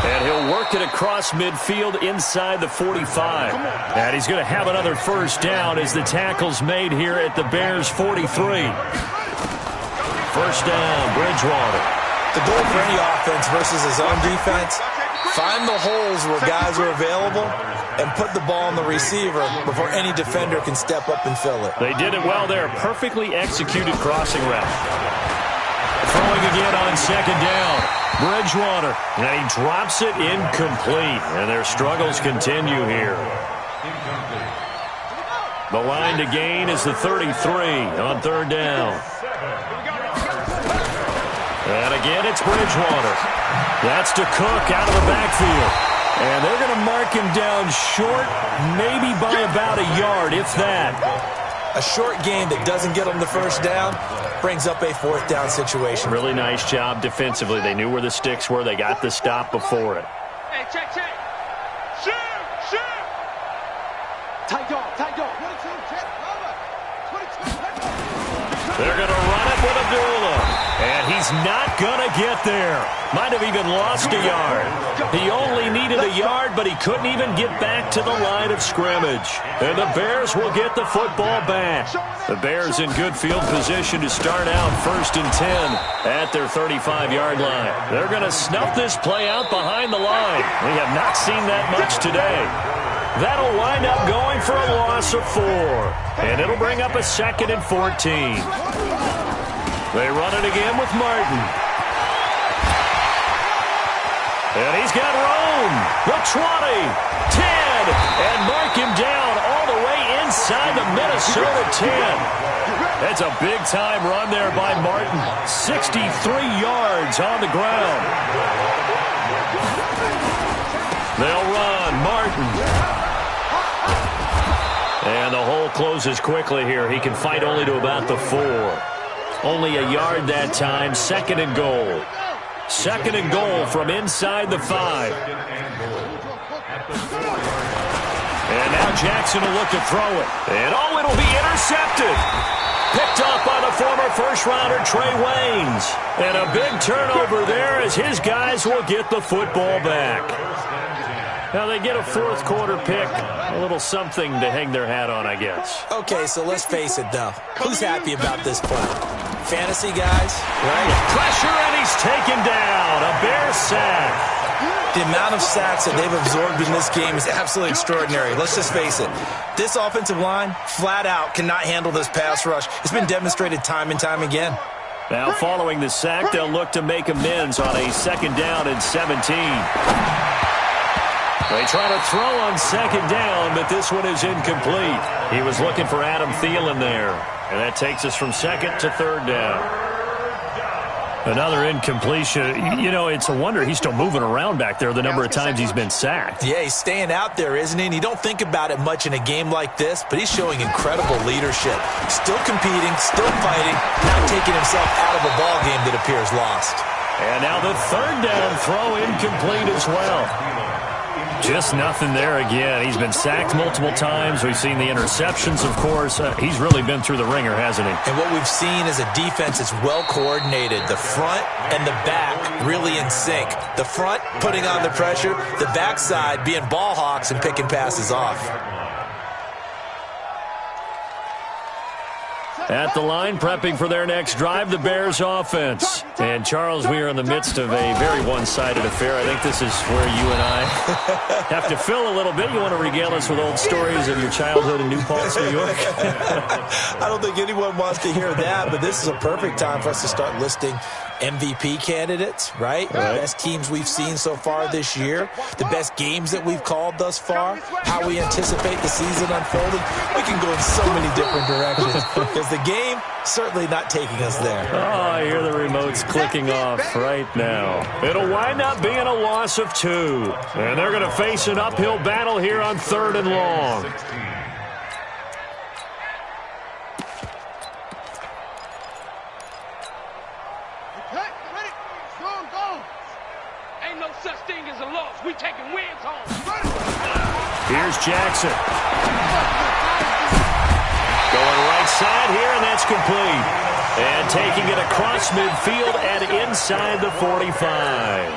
And he'll work it across midfield inside the 45. And he's going to have another first down as the tackle's made here at the Bears 43. First down, Bridgewater. The goal for any offense versus his own defense, find the holes where guys are available and put the ball on the receiver before any defender can step up and fill it. They did it well there. Perfectly executed crossing route. Throwing again on 2nd down. Bridgewater. And he drops it incomplete. And their struggles continue here. The line to gain is the 33 on 3rd down. And again, it's Bridgewater. That's to Cook out of the backfield. And they're going to mark him down short, maybe by about a yard, if that. A short game that doesn't get them the first down brings up a 4th down situation. Really nice job defensively. They knew where the sticks were. They got the stop before it. Hey, check. Shoot. Tight dog. 22, check. 22. They're going to run it. with Abdullah. And he's not going to get there. Might have even lost a yard. He only needed a yard, but he couldn't even get back to the line of scrimmage. And the Bears will get the football back. The Bears in good field position to start out 1st and 10 at their 35-yard line. They're going to snuff this play out behind the line. We have not seen that much today. That'll wind up going for a loss of 4. And it'll bring up a 2nd and 14. They run it again with Martin. And he's got Rome. The 20, 10, and mark him down all the way inside the Minnesota 10. That's a big-time run there by Martin. 63 yards on the ground. They'll run. Martin. And the hole closes quickly here. He can fight only to about the 4. Only a yard that time. 2nd and goal. 2nd and goal from inside the 5. And now Jackson will look to throw it. And it'll be intercepted. Picked off by the former first-rounder Trey Waynes. And a big turnover there as his guys will get the football back. Now they get a 4th quarter pick. A little something to hang their hat on, I guess. Okay, so let's face it, though. Who's happy about this play? Fantasy guys, right? Pressure, and he's taken down. A Bear sack. The amount of sacks that they've absorbed in this game is absolutely extraordinary. Let's just face it. This offensive line, flat out, cannot handle this pass rush. It's been demonstrated time and time again. Now, following the sack, they'll look to make amends on a 2nd down and 17. They try to throw on 2nd down, but this one is incomplete. He was looking for Adam Thielen there. And that takes us from 2nd to 3rd down. Another incompletion. You know, it's a wonder he's still moving around back there the number of times he's been sacked. Yeah, he's staying out there, isn't he? And you don't think about it much in a game like this, but he's showing incredible leadership. Still competing, still fighting, not taking himself out of a ball game that appears lost. And now the 3rd down throw incomplete as well. Just nothing there again. He's been sacked multiple times. We've seen the interceptions, of course. He's really been through the ringer, hasn't he? And what we've seen is a defense that's well coordinated. The front and the back really in sync. The front putting on the pressure. The backside being ball hawks and picking passes off. At the line, prepping for their next drive, the Bears offense. And, Charles, we are in the midst of a very one-sided affair. I think this is where you and I have to fill a little bit. You want to regale us with old stories of your childhood in New Paltz, New York? I don't think anyone wants to hear that, but this is a perfect time for us to start listing MVP candidates, right? The best teams we've seen so far this year, the best games that we've called thus far, how we anticipate the season unfolding. We can go in so many different directions because the game certainly not taking us there. Oh, I hear the remotes clicking off right now. It'll wind up being a loss of 2. And they're going to face an uphill battle here on 3rd and long. We taking wins home. Here's Jackson. Going right side here, and that's complete. And taking it across midfield and inside the 45.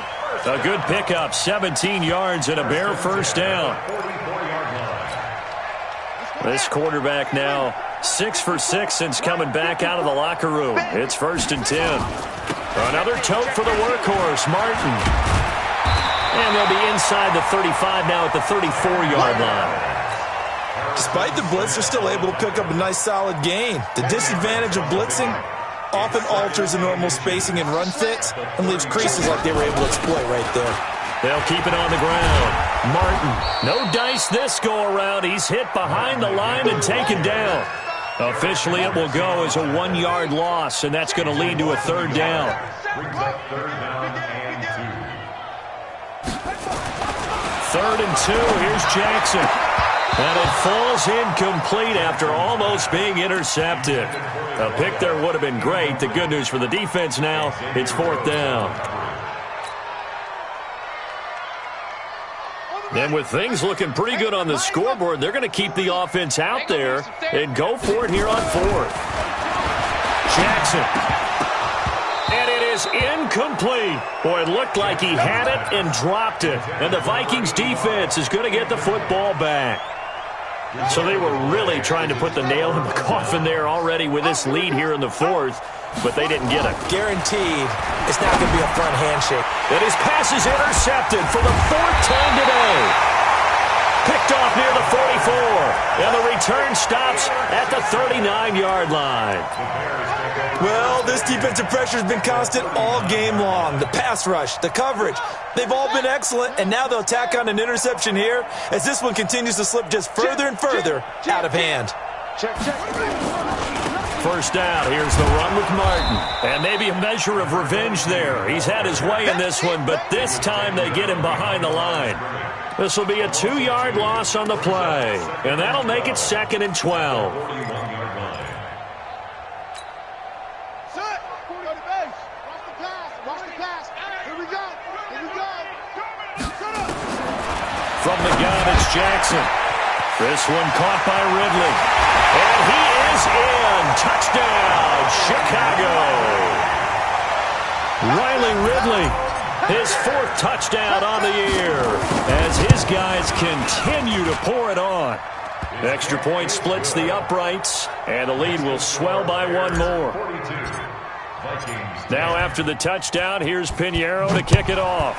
A good pickup, 17 yards and a Bear 1st down. This quarterback now 6 for 6 since coming back out of the locker room. It's 1st and 10. Another tote for the workhorse, Martin. And they'll be inside the 35 now at the 34-yard line. Despite the blitz, they're still able to pick up a nice solid gain. The disadvantage of blitzing often alters the normal spacing and run fits and leaves creases like they were able to exploit right there. They'll keep it on the ground. Martin, no dice this go-around. He's hit behind the line and taken down. Officially, it will go as a 1-yard loss, and that's going to lead to a 3rd down. Brings up 3rd down and 2. 3rd and 2. Here's Jackson. And it falls incomplete after almost being intercepted. A pick there would have been great. The good news for the defense now, it's 4th down. And with things looking pretty good on the scoreboard, they're going to keep the offense out there and go for it here on 4th. Jackson. And it is incomplete. Boy, it looked like he had it and dropped it. And the Vikings defense is going to get the football back. So they were really trying to put the nail in the coffin there already with this lead here in the fourth, but they didn't get it. Guaranteed it's not going to be a front handshake. And his pass is intercepted for the fourth time today. Picked off near the 44, and the return stops at the 39-yard line. Well, this defensive pressure has been constant all game long. The pass rush, the coverage, they've all been excellent, and now they'll tack on an interception here as this one continues to slip just further and further out of hand. First down, here's the run with Martin. And maybe a measure of revenge there. He's had his way in this one, but this time they get him behind the line. This will be a 2-yard loss on the play, and that'll make it 2nd and 12. From the gun, it's Jackson. This one caught by Ridley. And he is in. Touchdown, Chicago. Riley Ridley, his 4th touchdown on the year as his guys continue to pour it on. Extra point splits the uprights, and the lead will swell by one more. Now after the touchdown, here's Pinheiro to kick it off.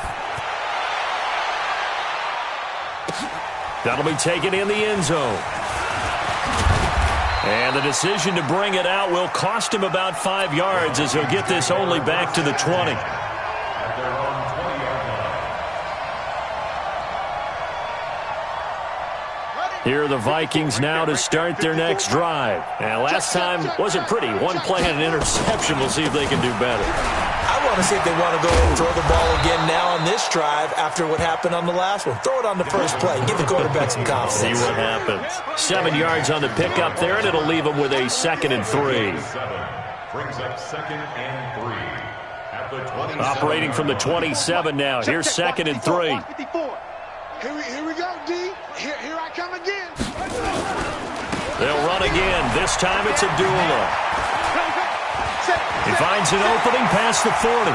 That'll be taken in the end zone. And the decision to bring it out will cost him about 5 yards as he'll get this only back to the 20. Here are the Vikings now to start their next drive. And last time wasn't pretty. One play and an interception. We'll see if they can do better. I want to see if they want to go and throw the ball again now on this drive after what happened on the last one. Throw it on the first play. Give the quarterback some confidence. See what happens. 7 yards on the pickup there, and it'll leave them with a 2nd and 3. Brings up 2nd and 3 at the 27. Operating from the 27 now. Here's 2nd and 3. Here we go, D. Here I come again. They'll run again. This time it's Abdullah. He finds an opening past the 40.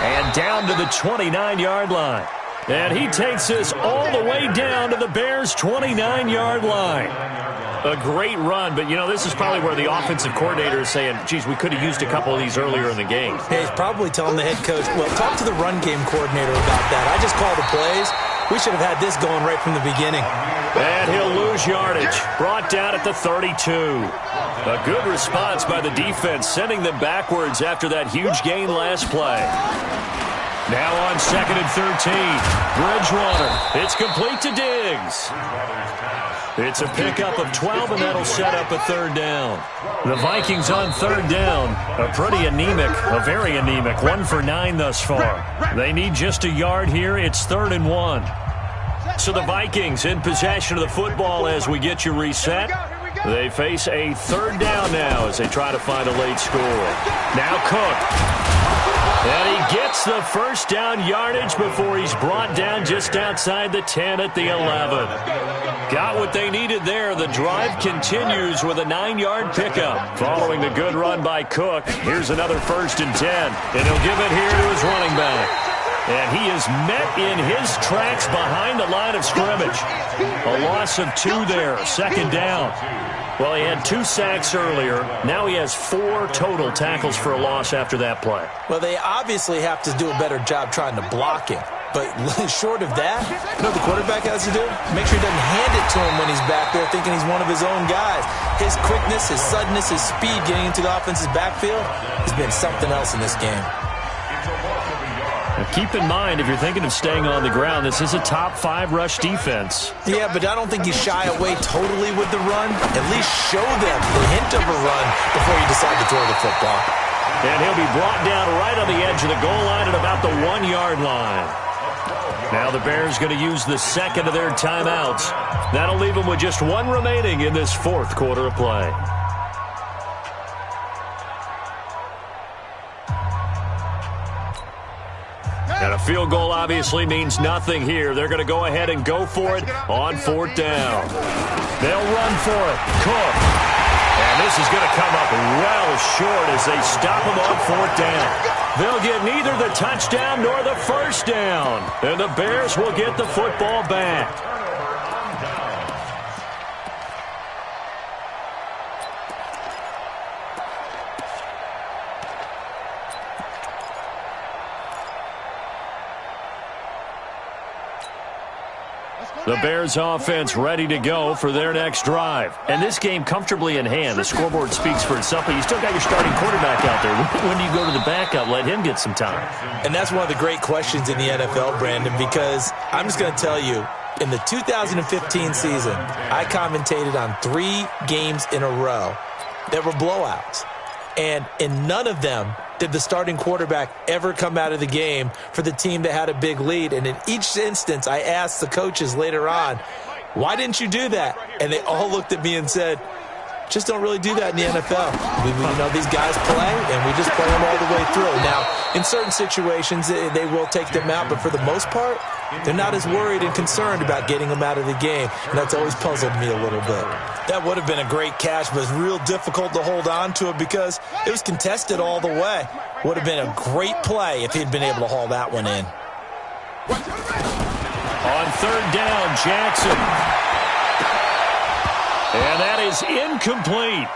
And down to the 29-yard line. And he takes this all the way down to the Bears' 29-yard line. A great run, but, you know, this is probably where the offensive coordinator is saying, geez, we could have used a couple of these earlier in the game. Hey, he's probably telling the head coach, well, talk to the run game coordinator about that. I just called the plays. We should have had this going right from the beginning. And he'll lose yardage. Brought down at the 32. A good response by the defense, sending them backwards after that huge gain last play. Now on 2nd and 13. Bridgewater. It's complete to Diggs. It's a pickup of 12, and that'll set up a 3rd down. The Vikings on 3rd down. A pretty anemic, a very anemic, 1 for 9 thus far. They need just a yard here. It's 3rd and 1. So the Vikings in possession of the football as we get you reset. They face a 3rd down now as they try to find a late score. Now Cook. And he gets the first down yardage before he's brought down just outside the 10 at the 11. Got what they needed there. The drive continues with a 9-yard pickup. Following the good run by Cook, here's another 1st and 10. And he'll give it here to his running back. And he is met in his tracks behind the line of scrimmage. A loss of 2 there, 2nd down. Well, he had 2 sacks earlier. Now he has 4 total tackles for a loss after that play. Well, they obviously have to do a better job trying to block him. But short of that, you know what the quarterback has to do? Make sure he doesn't hand it to him when he's back there thinking he's one of his own guys. His quickness, his suddenness, his speed getting into the offense's backfield has been something else in this game. Now keep in mind, if you're thinking of staying on the ground, this is a top 5 rush defense. Yeah, but I don't think you shy away totally with the run. At least show them the hint of a run before you decide to throw the football. And he'll be brought down right on the edge of the goal line at about the 1-yard line. Now the Bears going to use the 2nd of their timeouts. That'll leave them with just 1 remaining in this 4th quarter of play. And a field goal obviously means nothing here. They're going to go ahead and go for it on 4th down. They'll run for it. Cook. And this is going to come up well short as they stop him on 4th down. They'll get neither the touchdown nor the first down. And the Bears will get the football back. The Bears offense ready to go for their next drive. And this game comfortably in hand. The scoreboard speaks for itself, but you still got your starting quarterback out there. When do you go to the backup? Let him get some time. And that's one of the great questions in the NFL, Brandon, because I'm just going to tell you, in the 2015 season, I commentated on 3 games in a row that were blowouts. And in none of them did the starting quarterback ever come out of the game for the team that had a big lead. And in each instance, I asked the coaches later on, why didn't you do that? And they all looked at me and said, just don't really do that in the NFL. These guys play, and we just play them all the way through. Now, in certain situations, they will take them out, but for the most part, they're not as worried and concerned about getting them out of the game, and that's always puzzled me a little bit. That would have been a great catch, but it's real difficult to hold on to it because it was contested all the way. Would have been a great play if he'd been able to haul that one in. On 3rd down, Jackson. And that is incomplete.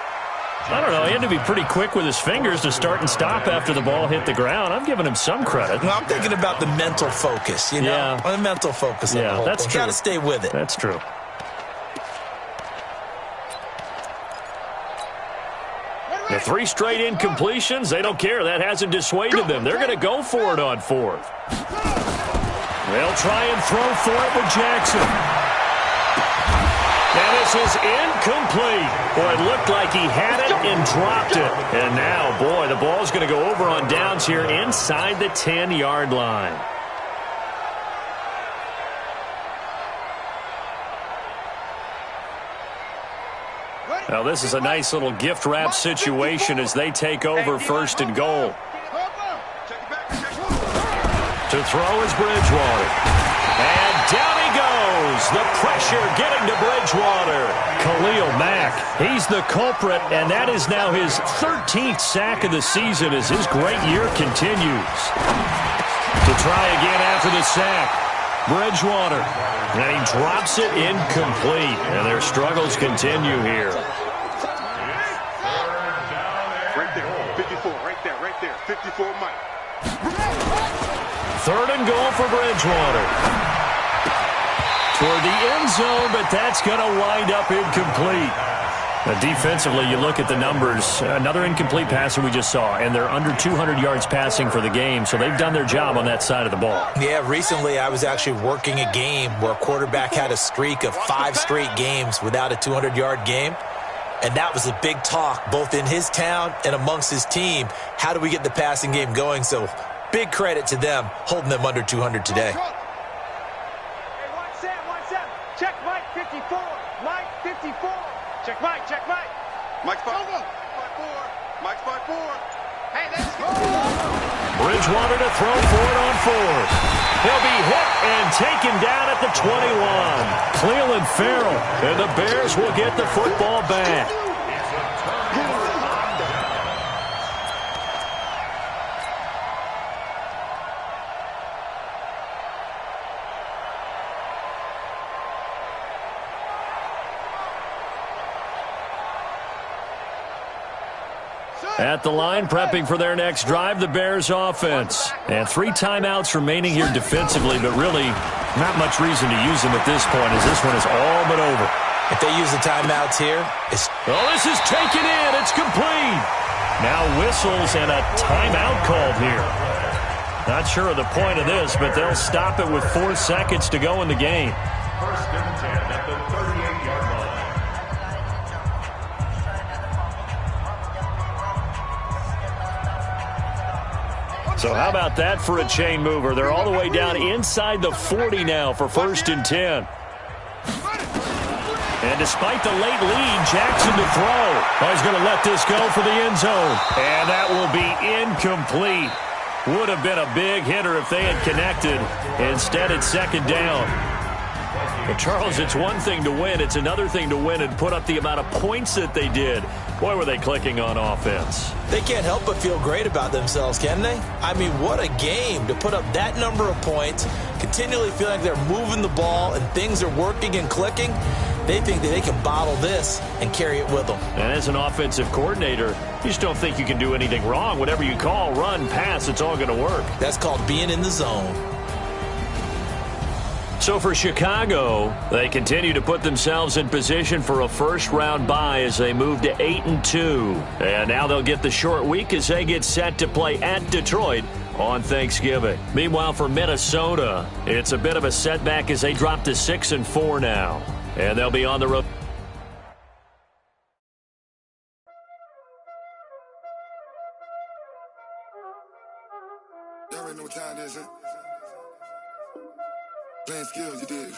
I don't know. He had to be pretty quick with his fingers to start and stop after the ball hit the ground. I'm giving him some credit. Well, I'm thinking about the mental focus, Yeah. The mental focus. Yeah, that's true. You got to stay with it. That's true. The 3 straight incompletions, they don't care. That hasn't dissuaded them. They're going to go for it on 4th. They'll try and throw for it with Jackson. And this is incomplete. Boy, it looked like he had it and dropped it. And now, boy, the ball's going to go over on downs here inside the 10-yard line. Now, this is a nice little gift wrap situation as they take over 1st and goal. To throw is Bridgewater. And down he goes. The pressure getting to Bridgewater. Khalil Mack, he's the culprit, and that is now his 13th sack of the season as his great year continues. To try again after the sack, Bridgewater. And he drops it incomplete, and their struggles continue here. Right there, 54, right there, 54, Mike. 3rd and goal for Bridgewater. Toward the end zone, but that's going to wind up incomplete. Now, defensively, you look at the numbers. Another incomplete pass that we just saw, and they're under 200 yards passing for the game, so they've done their job on that side of the ball. Yeah, recently I was actually working a game where a quarterback had a streak of 5 straight games without a 200-yard game, and that was a big talk both in his town and amongst his team. How do we get the passing game going? So big credit to them holding them under 200 today. Check Mike 54. Mike 54. Check Mike. Mike's by 4. Mike's by 4. Hey, let's go. Bridgewater to throw for it on 4th. He'll be hit and taken down at the 21. Cleveland Farrell, and the Bears will get the football back. At the line, prepping for their next drive, the Bears offense. And 3 timeouts remaining here defensively, but really not much reason to use them at this point as this one is all but over. If they use the timeouts here, this is taken in. It's complete. Now whistles and a timeout called here. Not sure of the point of this, but they'll stop it with 4 seconds to go in the game. 1st and 10 at the 38-yard line. So how about that for a chain mover? They're all the way down inside the 40 now for 1st and 10. And despite the late lead, Jackson to throw. He's going to let this go for the end zone. And that will be incomplete. Would have been a big hitter if they had connected. Instead, it's 2nd down. Well, Charles, it's one thing to win. It's another thing to win and put up the amount of points that they did. Boy, were they clicking on offense. They can't help but feel great about themselves, can they? I mean, what a game to put up that number of points, continually feel like they're moving the ball and things are working and clicking. They think that they can bottle this and carry it with them. And as an offensive coordinator, you just don't think you can do anything wrong. Whatever you call, run, pass, it's all going to work. That's called being in the zone. So for Chicago, they continue to put themselves in position for a first-round bye as they move to 8-2. And now they'll get the short week as they get set to play at Detroit on Thanksgiving. Meanwhile, for Minnesota, it's a bit of a setback as they drop to 6-4 now. And they'll be on the road. Y'all already know what time it is, huh? Playing skills, you did.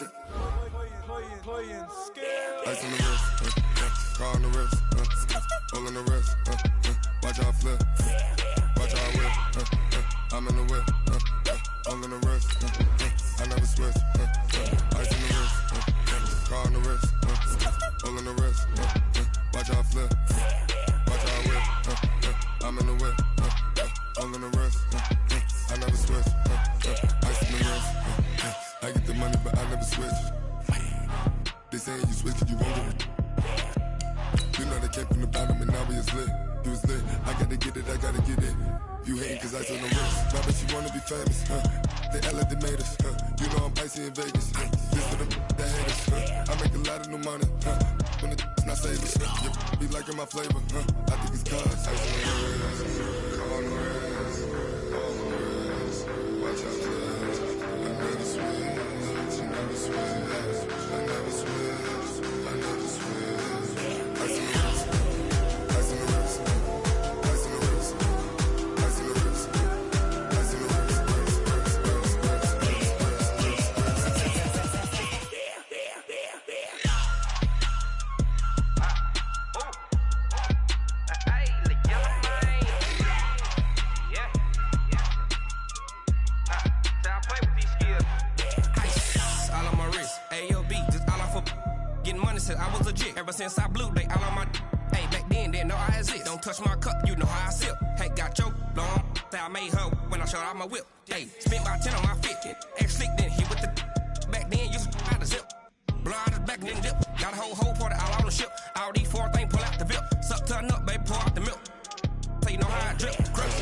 Playing skills. Ice on the wrist, car on the wrist, hole in the wrist, watch how I flip, watch how I whip, I'm in the whip, hole in the wrist, I never switch, ice on the wrist, car on the wrist, hole in the wrist, watch how I flip, watch how I whip, I'm in the whip, hole in the wrist, I never switch, ice on the wrist. I get the money, but I never switch. They saying you switch, you won't get it. You know they came from the bottom and now we is lit. You was lit, I gotta get it, I gotta get it. You hating cause ice on the wrist. Now bet you wanna be famous, They act like they made us, You know I'm icy in Vegas, This for them that hate us, I make a lot of new money, When it's not savers, Be liking my flavor, I think it's cause ice on the wrist, on the wrist, on the wrist. Watch out, I never switch. I never switch. I never switch. I never switch. Ice in the wrist. Ice in the wrist. Ice in the wrist. Ice in the wrist. Ice in the wrist. I was legit ever since I blew they all on my hey back then didn't know I exist. Don't touch my cup, you know how I sip. Hey, got your long that I made her when I showed out my whip. Hey, spent about 10 on my fit. Ex slick then hit with the back then used to out the zip. Blow out his back then dip. Got a whole party all on the ship. All these four things pull out the VIP. Suck to a nut, baby, pour out the milk. So you know how I drip. Crush.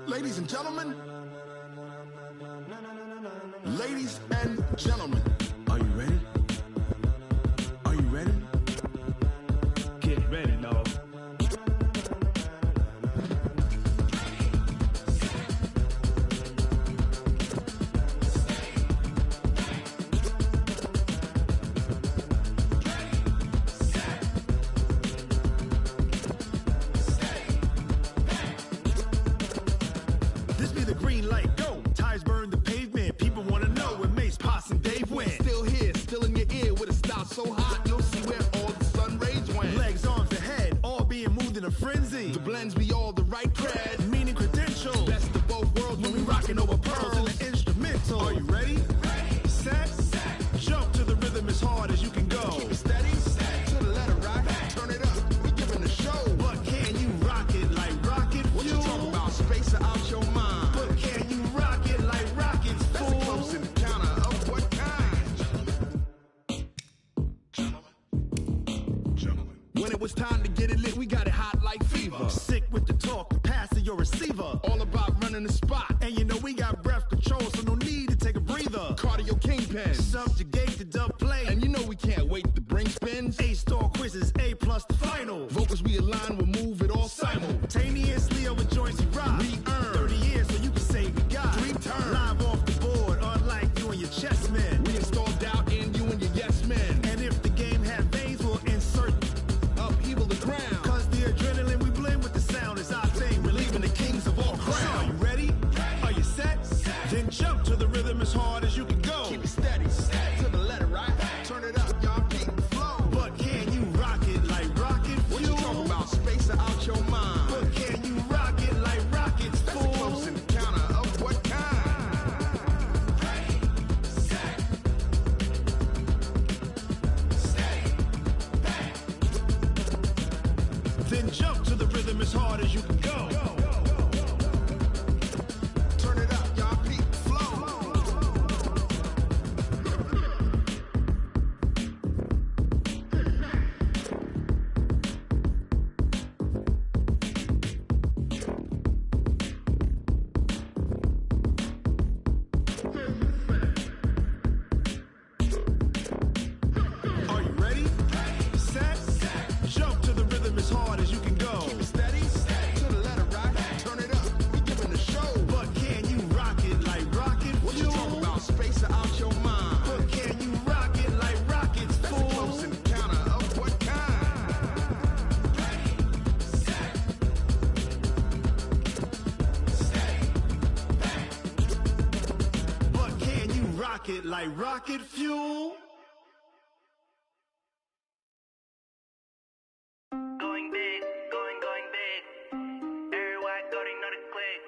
Ladies and gentlemen, ladies and gentlemen, are you ready? Are you ready? Get ready, dog. This be the green light, go. Tires burn the pavement. People want to know where Mace, Poss, and Dave went. Still here, still in your ear with a style so hot, you'll see where all the sun rays went. Legs, arms, and head, all being moved in a frenzy. The blends be all the right cred, meaning credentials. Best of both worlds when we rocking over pearls in the instrumental. Are you ready? Ready. Set. Jump to the rhythm as hard as you can go. Keep it steady. To the letter rock. Turn it up. We giving a show. But can you rock it like rocket fuel? When it was time to get it lit, we got it hot like fever. Sick with the talk, the pass to your receiver. All about running the spot. And you know we got breath control, so no need to take a breather. Cardio kingpin. Subjugate the dub play. And you know we can't wait to bring spins. A-star quizzes, A+ the final. Vocals we align, we'll move it all simultaneously over joints we rock. We earn 30 years so you can say we got 3 turns. Live off the board, unlike you and your chess men. We install doubt in you and your yes men. And if the game had veins, we'll insert upheaval the ground. Cause the adrenaline we blend with the sound is our thing. We're leaving the kings of all crowns. So are you ready? Are you set? Then jump to the rhythm as hard as you can go. Keep it steady, to the letter, right? Turn it up, y'all keep the flow. But can you rock it like rocket fuel? What you talking about? Space out your mind. But can you rock it like rockets, That's fool? a close encounter of what kind? Then jump to the rhythm as hard as you can go. Turn it up, y'all keep the flow. Are you ready? Set? Jump to the rhythm as hard as you can go. Keep it steady, to the letter, right? Turn it up, we giving the show. But can you rock it like rocket What you fuel? talking about? Space out your mind. But can you rock it like rockets, That's a close fool? encounter of what kind? But can you rock it like rocket fuel? Going big, going big. Everywhere I go, they know the click.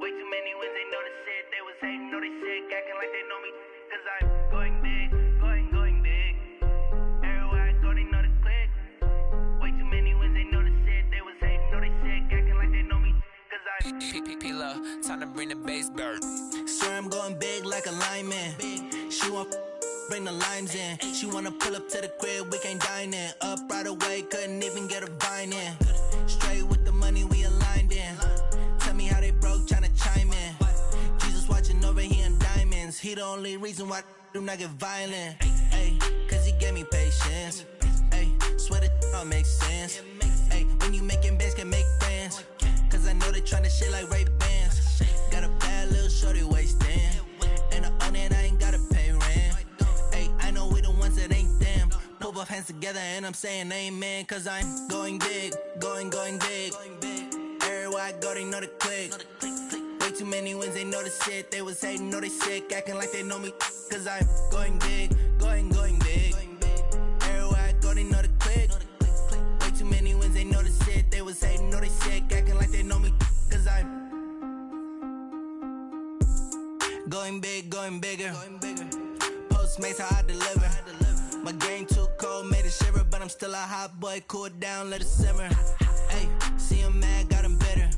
Way too many wins, they know the shit. They was hating, know they sick, acting like they know me. Cause I'm going big, going big. Everywhere I go, they know the click. Way too many wins, they know the shit. They was hating, know they sick, acting like they know me. Cause I'm P-P-P-Lo, time to bring the bass bird. swear I'm going big like a lineman. She want bring the limes in. She wanna pull up to the crib, we can't dine in. Up right away, couldn't even get a vine in. Straight with the money we aligned in. Tell me how they broke, tryna chime in. Jesus watching over here in diamonds. He the only reason why I do not get violent. Ay, cause he gave me patience. Ay, swear that all makes sense. Ay, when you making bands, can make friends. Cause I know they tryna shit like Ray-Bans. Got a bad little shorty wasting. And I own it, I ain't gotta pay rent. Ay, I know we the ones that ain't them. Pull both hands together and I'm saying amen. Cause I'm going big, going big. Everywhere I go, they know the click. Way too many wins, they know the shit. They was hating, know they sick, acting like they know me. Cause I'm going big, going big. Everywhere I go, they know the click. Way too many wins, they know the shit. They was hating, know they sick, acting like they know me. Cause I'm going big, going bigger. Postmates, how I deliver. My game too cold, made it shiver. But I'm still a hot boy, cool down, let it simmer. Hey, see him mad, got him bitter.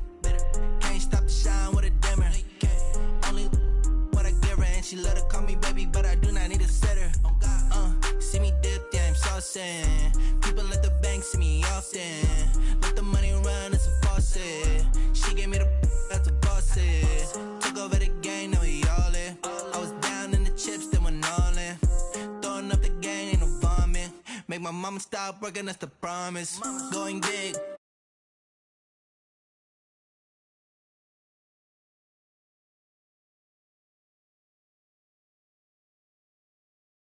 Can't stop the shine with a dimmer. Only what I give her, and she let her call me baby, but I do not need a sitter. See me dip, yeah, I'm saucing. People at the bank see me often. Let the money run, it's a faucet. She gave me the that's a boss it. Took over the game, now we all in. I was down in the chips, then went all in. Throwing up the gang, ain't no vomit. Make my mama stop working, that's the promise. Going big,